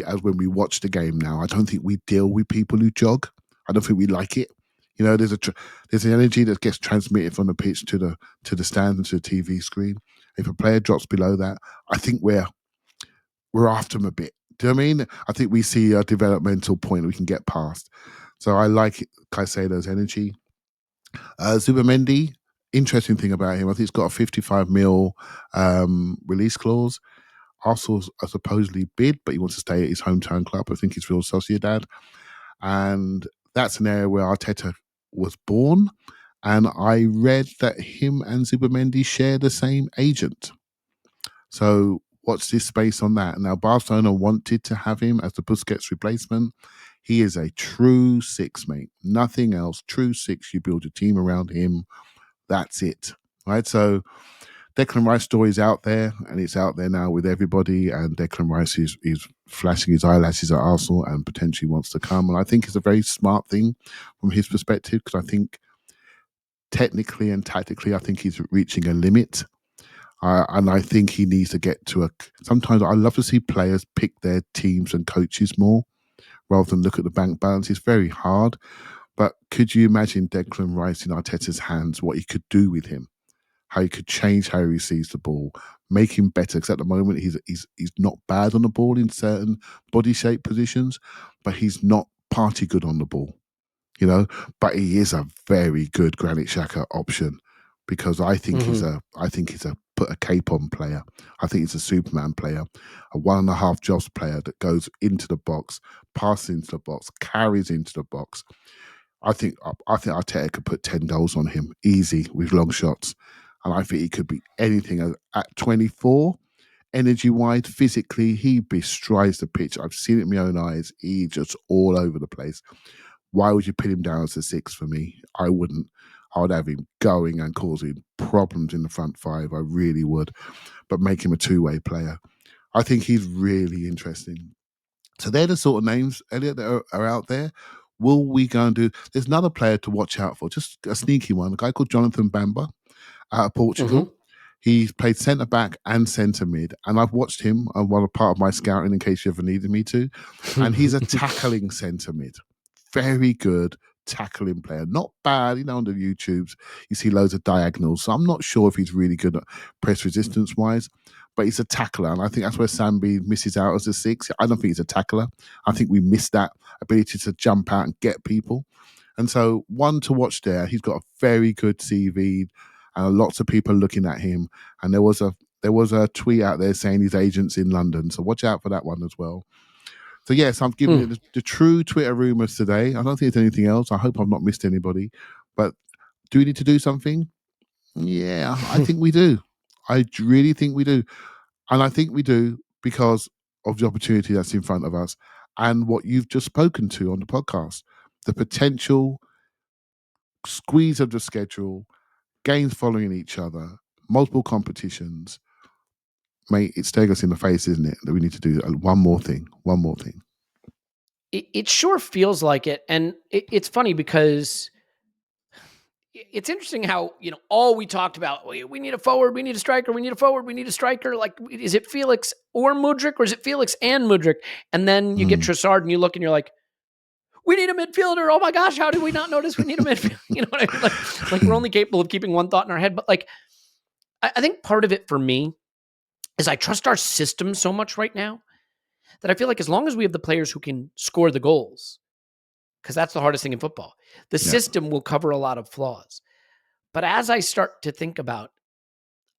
as when we watch the game now, I don't think we deal with people who jog. I don't think we like it. There's an energy that gets transmitted from the pitch to the stand and to the TV screen. If a player drops below that, I think we're after them a bit. Do you know what I mean? I think we see a developmental point we can get past. So I like Caicedo's energy. Zubamendi, interesting thing about him, I think he's got a 55 mil release clause. Arsenal's supposedly bid, but he wants to stay at his hometown club. I think he's Real Sociedad. And that's an area where Arteta was born. And I read that him and Zubamendi share the same agent. So what's this space on that? Now, Barcelona wanted to have him as the Busquets replacement. He is a true six, mate. Nothing else. True six. You build a team around him. That's it. Right? So Declan Rice story is out there, and it's out there now with everybody. And Declan Rice is flashing his eyelashes at Arsenal and potentially wants to come. And I think it's a very smart thing from his perspective, because I think technically and tactically, I think he's reaching a limit. And I think he needs to get to sometimes I love to see players pick their teams and coaches more rather than look at the bank balance. It's very hard. But could you imagine Declan Rice in Arteta's hands, what he could do with him? How he could change how he receives the ball, make him better. Because at the moment, he's not bad on the ball in certain body shape positions, but he's not party good on the ball, But he is a very good Granit Xhaka option, because I think he's a put a cape on player. I think he's a Superman player, a 1.5 jobs player that goes into the box, passes into the box, carries into the box. I think Arteta could put 10 goals on him easy with long shots. And I think he could be anything at 24, energy-wise, physically. He bestrides the pitch. I've seen it in my own eyes. He's just all over the place. Why would you put him down as a 6 for me? I wouldn't. I would have him going and causing problems in the front five. I really would. But make him a two-way player. I think he's really interesting. So they're the sort of names, Elliot, that are out there. Will we go and do... There's another player to watch out for, just a sneaky one, a guy called Jonathan Bamba out of Portugal. He's played centre-back and centre-mid, and I've watched him on one part of my scouting in case you ever needed me to, and he's a tackling centre-mid. Very good tackling player. Not bad, on the YouTubes, you see loads of diagonals, so I'm not sure if he's really good at press resistance-wise, but he's a tackler, and I think that's where Sambi misses out as a 6. I don't think he's a tackler. I think we missed that ability to jump out and get people. And so one to watch there. He's got a very good CV, and lots of people looking at him. And there was a tweet out there saying his agent's in London, so watch out for that one as well. So yes, I'm giving you the true Twitter rumors today. I don't think there's anything else. I hope I've not missed anybody. But do we need to do something? Yeah, I think we do. I really think we do. And I think we do because of the opportunity that's in front of us and what you've just spoken to on the podcast. The potential squeeze of the schedule, games following each other, multiple competitions. Mate, it's staring us in the face, isn't it? That we need to do one more thing. It sure feels like it. And it's funny because it's interesting how, all we talked about, we need a forward, we need a striker, we need a forward, we need a striker. Like, is it Felix or Mudryk, or is it Felix and Mudryk? And then you get Trossard and you look and you're like, we need a midfielder. Oh my gosh, how did we not notice we need a midfielder? You know what I mean? Like we're only capable of keeping one thought in our head. But like, I think part of it for me is I trust our system so much right now that I feel like as long as we have the players who can score the goals, because that's the hardest thing in football, the system will cover a lot of flaws. But as I start to think about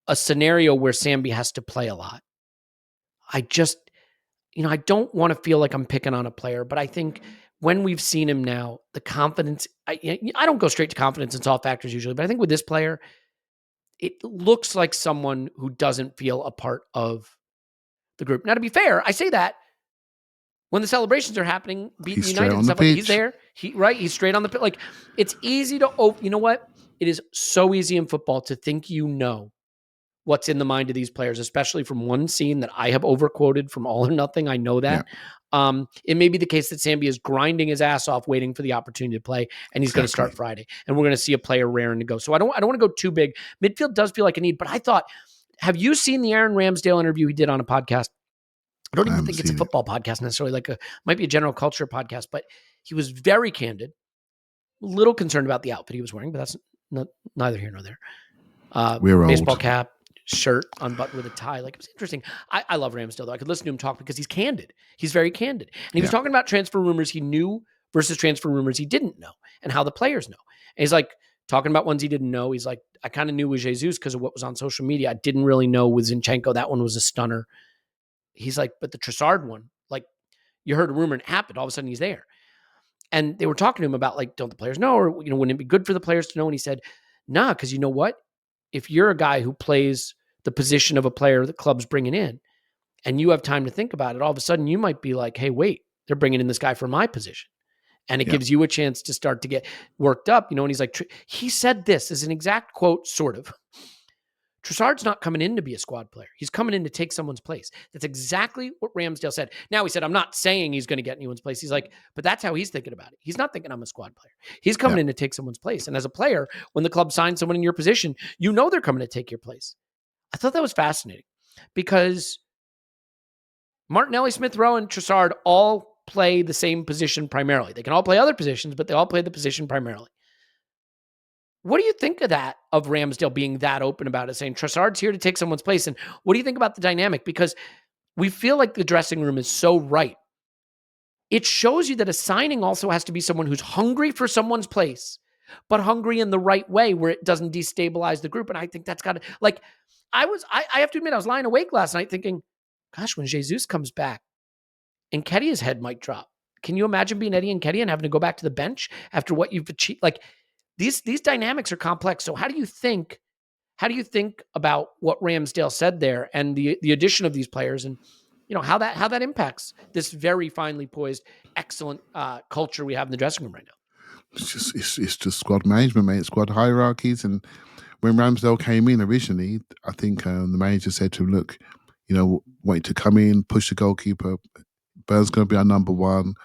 a scenario where Sambi has to play a lot, I just, I don't want to feel like I'm picking on a player, but I think when we've seen him now, the confidence, I don't go straight to confidence in soft factors usually, but I think with this player, it looks like someone who doesn't feel a part of the group. Now, to be fair, I say that when the celebrations are happening, beating United and stuff, he's there. He's straight on the pitch. Like, it's easy to, you know what? It is so easy in football to think what's in the mind of these players, especially from one scene that I have overquoted from All or Nothing. I know that. Yeah. It may be the case that Sambi is grinding his ass off waiting for the opportunity to play, and he's going to start Friday, and we're going to see a player raring to go. So I don't want to go too big. Midfield does feel like a need, but I thought have you seen the Aaron Ramsdale interview he did on a podcast? I don't even think it's a seen it. football podcast necessarily, like might be a general culture podcast, but he was very candid, a little concerned about the outfit he was wearing, but that's neither here nor there. We're baseball old. cap, shirt unbuttoned with a tie. Like, it was interesting. I love Ramsdale, though. I could listen to him talk because he's candid. He's very candid. And he was talking about transfer rumors he knew versus transfer rumors he didn't know and how the players know. And he's like, talking about ones he didn't know. He's like, I kind of knew with Jesus because of what was on social media. I didn't really know with Zinchenko. That one was a stunner. He's like, but the Trossard one, like, you heard a rumor and it happened. All of a sudden he's there. And they were talking to him about, like, don't the players know? Or, wouldn't it be good for the players to know? And he said, nah, because you know what? If you're a guy who plays the position of a player the club's bringing in and you have time to think about it, all of a sudden you might be like, hey, wait, they're bringing in this guy for my position. And it gives you a chance to start to get worked up, and he's like, he said this is an exact quote, sort of. Trossard's not coming in to be a squad player. He's coming in to take someone's place. That's exactly what Ramsdale said. Now he said, I'm not saying he's going to get anyone's place. He's like, but that's how he's thinking about it. He's not thinking I'm a squad player. He's coming in to take someone's place. And as a player, when the club signs someone in your position, they're coming to take your place. I thought that was fascinating because Martinelli, Smith Rowe, and Trossard all play the same position primarily. They can all play other positions, but they all play the position primarily. What do you think of that, of Ramsdale being that open about it, saying Trossard's here to take someone's place? And what do you think about the dynamic? Because we feel like the dressing room is so right. It shows you that a signing also has to be someone who's hungry for someone's place, but hungry in the right way where it doesn't destabilize the group. And I think that's got to, like, I have to admit, I was lying awake last night thinking, gosh, when Jesus comes back, Nketiah's head might drop. Can you imagine being Eddie Nketiah and having to go back to the bench after what you've achieved? Like, these dynamics are complex. So how do you think about what Ramsdale said there and the addition of these players and how that impacts this very finely poised, excellent culture we have in the dressing room right now? It's just squad management, mate. Squad hierarchies. And when Ramsdale came in originally, I think the manager said to him, "Look, want you to come in, push the goalkeeper. Burns going to be our number one,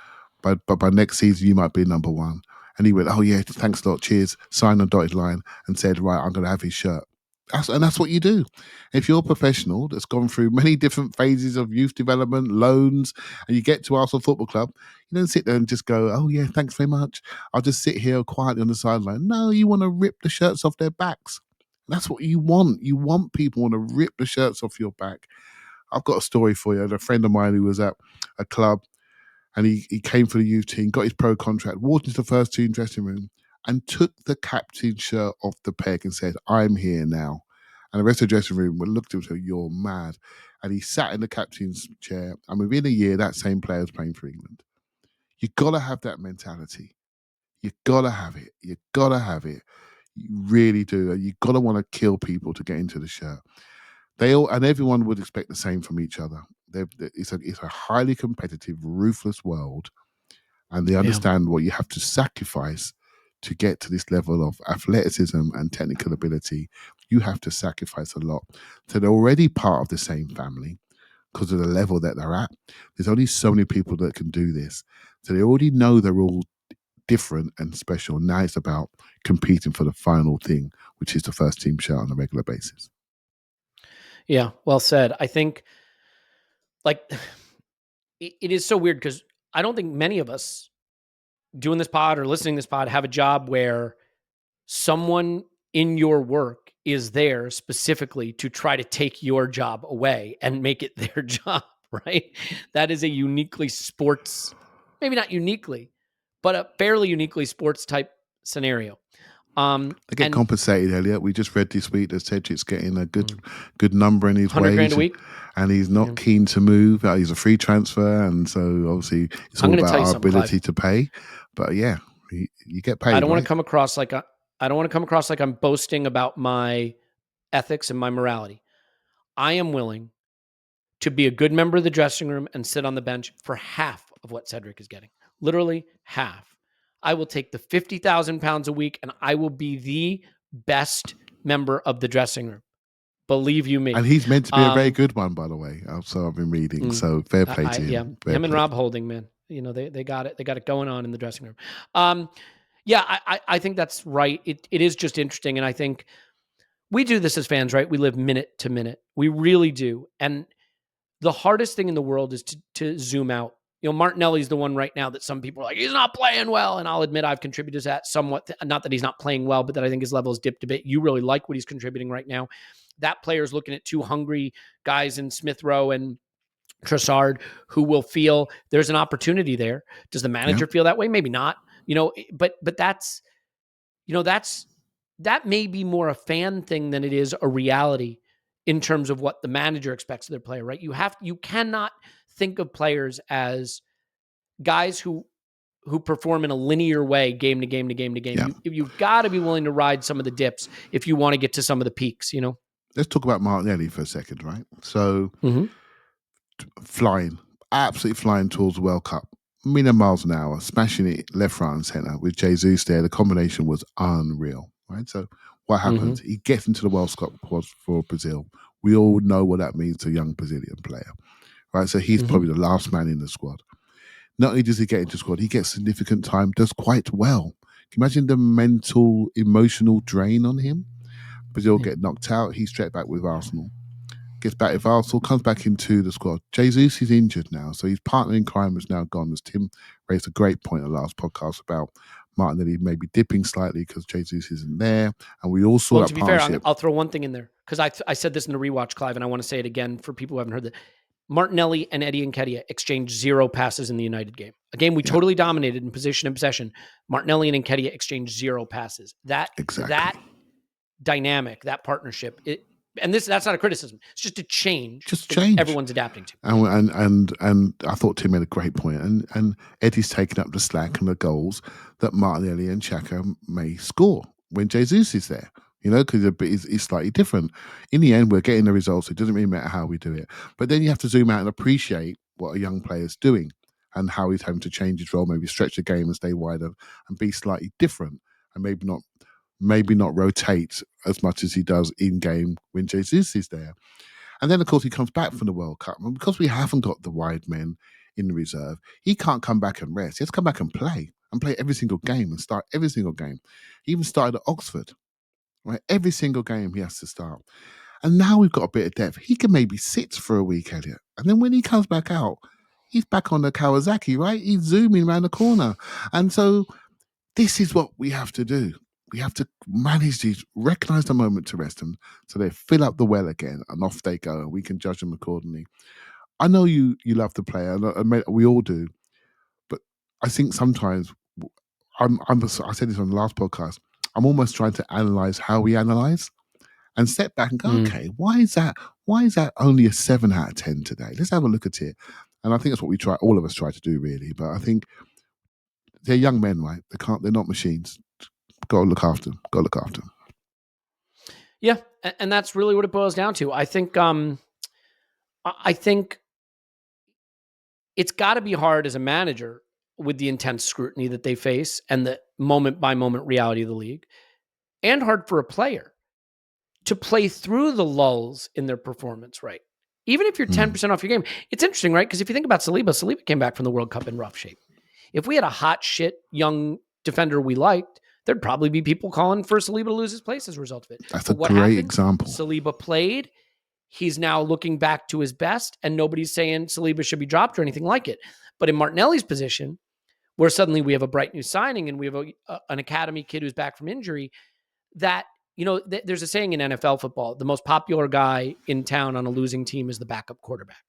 but by next season you might be number one." And he went, "Oh yeah, thanks a lot, cheers." Signed on dotted line and said, "Right, I'm going to have his shirt." That's what you do. If you're a professional that's gone through many different phases of youth development, loans, and you get to Arsenal Football Club, you don't sit there and just go, "Oh yeah, thanks very much. I'll just sit here quietly on the sideline." No, you want to rip the shirts off their backs. That's what you want. You want people want to rip the shirts off your back. I've got a story for you. A friend of mine who was at a club and he came for the youth team, got his pro contract, walked into the first team dressing room and took the captain's shirt off the peg and said, "I'm here now." And the rest of the dressing room looked at him and said, "You're mad." And he sat in the captain's chair. And within a year, that same player was playing for England. You've got to have that mentality. You've got to have it. You've got to have it. You really do. You've got to want to kill people to get into the shirt. Everyone would expect the same from each other. It's a highly competitive, ruthless world, and they understand what you have to sacrifice to get to this level of athleticism and technical ability. You have to sacrifice a lot. So they're already part of the same family because of the level that they're at. There's only so many people that can do this. So they already know they're all different and special. Now it's about competing for the final thing, which is the first team shirt on a regular basis. Yeah, well said. I think, like, it is so weird because I don't think many of us doing this pod or listening to this pod have a job where someone in your work is there specifically to try to take your job away and make it their job, right? That is a uniquely sports, maybe not uniquely, but a fairly uniquely sports type scenario. They get compensated, Elliot. We just read this week that Cedric's getting a good number in his wage. $100,000 a week. And he's not keen to move. He's a free transfer. And so obviously it's all about our ability to pay. But yeah, you get paid. I don't want to come across like I'm boasting about my ethics and my morality. I am willing to be a good member of the dressing room and sit on the bench for half of what Cedric is getting. Literally half. I will take the 50,000 pounds a week and I will be the best member of the dressing room. Believe you me. And he's meant to be a very good one, by the way. So I've been reading. So fair play to him. Yeah, him and Rob Holding, man. They got it. They got it going on in the dressing room. Yeah, I think that's right. It is just interesting. And I think we do this as fans, right? We live minute to minute. We really do. And the hardest thing in the world is to zoom out. Martinelli's the one right now that some people are like, he's not playing well. And I'll admit I've contributed to that somewhat. Not that he's not playing well, but that I think his level has dipped a bit. You really like what he's contributing right now. That player's looking at two hungry guys in Smith Rowe and Trossard who will feel there's an opportunity there. Does the manager feel that way? Maybe not. But that's that may be more a fan thing than it is a reality in terms of what the manager expects of their player, right? You cannot think of players as guys who perform in a linear way, game to game to game to game. Yeah. You've got to be willing to ride some of the dips if you want to get to some of the peaks, Let's talk about Martinelli for a second, right? So, absolutely flying towards the World Cup. Million miles an hour, smashing it left, right, and centre with Jesus there. The combination was unreal, right? So, what happens? He gets into the World Cup for Brazil. We all know what that means to a young Brazilian player, right? So, he's probably the last man in the squad. Not only does he get into the squad, he gets significant time, does quite well. Can you imagine the mental, emotional drain on him? Brazil get knocked out. He's straight back with Arsenal. Gets back with Arsenal, comes back into the squad. Jesus is injured now, so his partner in crime is now gone. As Tim raised a great point in the last podcast about Martinelli maybe dipping slightly because Jesus isn't there, and we all saw that partnership. To be fair, I'll throw one thing in there because I said this in the rewatch, Clive, and I want to say it again for people who haven't heard that. Martinelli and Eddie Nketiah exchanged 0 passes in the United game. A game we totally dominated in position and possession. Martinelli and Nketiah exchanged 0 passes. That dynamic, that partnership, that's not a criticism. It's just a change. Everyone's adapting to. And I thought Tim made a great point. And Eddie's taken up the slack and the goals that Martinelli and Xhaka may score when Jesus is there. Because it's slightly different. In the end, we're getting the results. It doesn't really matter how we do it. But then you have to zoom out and appreciate what a young player's doing and how he's having to change his role, maybe stretch the game and stay wider and be slightly different and maybe not rotate as much as he does in game when Jesus is there. And then, of course, he comes back from the World Cup. And because we haven't got the wide men in the reserve, he can't come back and rest. He has to come back and play every single game and start every single game. He even started at Oxford. Right, every single game he has to start. And now we've got a bit of depth. He can maybe sit for a week, Elliot. And then when he comes back out, he's back on the Kawasaki, right? He's zooming around the corner. And so this is what we have to do. We have to manage these, recognize the moment to rest them so they fill up the well again and off they go. And we can judge them accordingly. I know you love the player. And we all do. But I think sometimes, I said this on the last podcast, I'm almost trying to analyze how we analyze and step back and go, okay, why is that only a 7 out of 10 today? Let's have a look at it. And I think that's what all of us try to do really. But I think they're young men, right? They're not machines. Got to look after them. Yeah. And that's really what it boils down to. I think it's got to be hard as a manager with the intense scrutiny that they face and the moment-by-moment reality of the league, and hard for a player to play through the lulls in their performance, right? Even if you're 10% off your game. It's interesting, right? Because if you think about Saliba came back from the World Cup in rough shape. If we had a hot shit young defender we liked, there'd probably be people calling for Saliba to lose his place as a result of it. That's a great example. Saliba played. He's now looking back to his best, and nobody's saying Saliba should be dropped or anything like it. But in Martinelli's position, where suddenly we have a bright new signing and we have an academy kid who's back from injury, that, there's a saying in NFL football, the most popular guy in town on a losing team is the backup quarterback,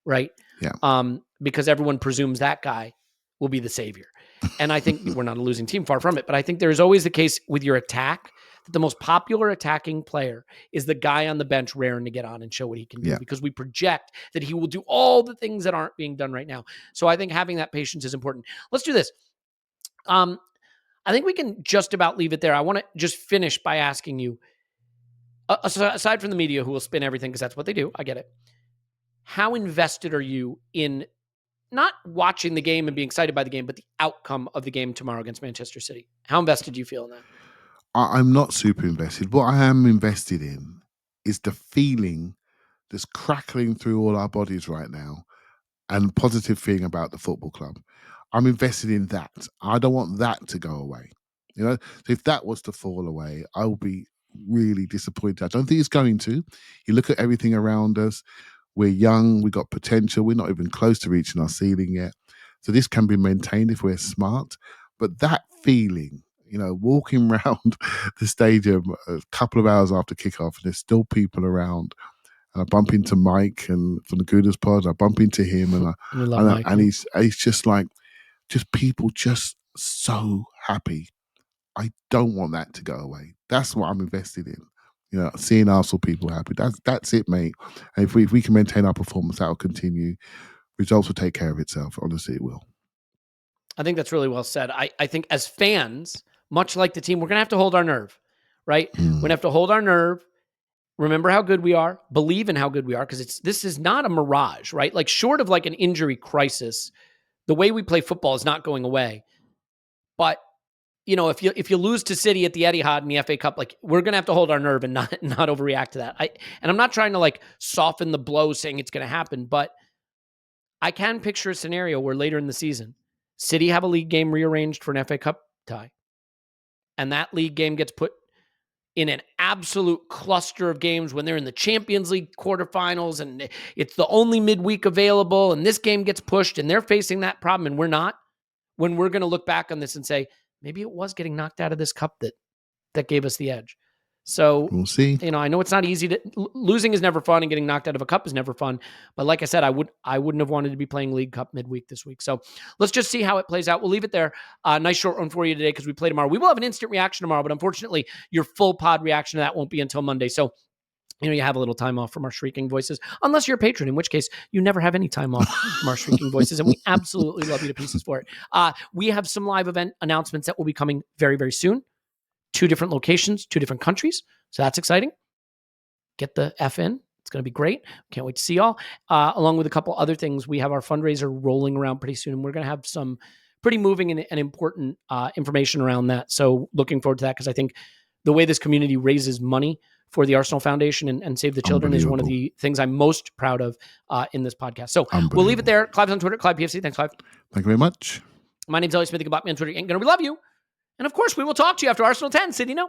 right? Yeah. Because everyone presumes that guy will be the savior. And I think we're not a losing team, far from it, but I think there's always the case with your attack that the most popular attacking player is the guy on the bench raring to get on and show what he can do, because we project that he will do all the things that aren't being done right now. So I think having that patience is important. Let's do this. I think we can just about leave it there. I want to just finish by asking you, aside from the media who will spin everything because that's what they do, I get it. How invested are you in not watching the game and being excited by the game, but the outcome of the game tomorrow against Manchester City? How invested do you feel in that? I'm not super invested. What I am invested in is the feeling that's crackling through all our bodies right now and positive feeling about the football club. I'm invested in that. I don't want that to go away. So if that was to fall away, I will be really disappointed. I don't think it's going to. You look at everything around us. We're young. We got potential. We're not even close to reaching our ceiling yet. So this can be maintained if we're smart. But that feeling, walking around the stadium a couple of hours after kickoff, and there's still people around. And I bump into Mike and from the Gooders Pod. I bump into him, and he's just like, just people just so happy. I don't want that to go away. That's what I'm invested in. Seeing Arsenal people happy. That's it, mate. And if we can maintain our performance, that'll continue. Results will take care of itself. Honestly, it will. I think that's really well said. I think as fans, much like the team, we're going to have to hold our nerve, right? We're going to have to hold our nerve. Remember how good we are. Believe in how good we are, because this is not a mirage, right? Like, short of like an injury crisis, the way we play football is not going away. But if you lose to City at the Etihad in the FA Cup, like, we're going to have to hold our nerve and not overreact to that. And I'm not trying to like soften the blow saying it's going to happen, but I can picture a scenario where later in the season, City have a league game rearranged for an FA Cup tie, and that league game gets put in an absolute cluster of games when they're in the Champions League quarterfinals and it's the only midweek available, and this game gets pushed and they're facing that problem and we're not, when we're going to look back on this and say, maybe it was getting knocked out of this cup that gave us the edge. So we'll see. I know it's not easy losing is never fun, and getting knocked out of a cup is never fun. But like I said, I wouldn't have wanted to be playing League Cup midweek this week. So let's just see how it plays out. We'll leave it there. Nice short one for you today because we play tomorrow. We will have an instant reaction tomorrow, but unfortunately, your full pod reaction to that won't be until Monday. So you have a little time off from our shrieking voices, unless you're a patron, in which case you never have any time off from our shrieking voices, and we absolutely love you to pieces for it. We have some live event announcements that will be coming very, very soon. 2 different locations, 2 different countries. So that's exciting. Get the F in. It's going to be great. Can't wait to see y'all. Along with a couple other things, we have our fundraiser rolling around pretty soon, and we're going to have some pretty moving and important information around that. So looking forward to that, because I think the way this community raises money for the Arsenal Foundation and Save the Children is one of the things I'm most proud of in this podcast. So we'll leave it there. Clive's on Twitter, Clive PFC. Thanks, Clive. Thank you very much. My name's Elliot Smith. You can bot me on Twitter. And we love you. And of course, we will talk to you after Arsenal 10. City, no.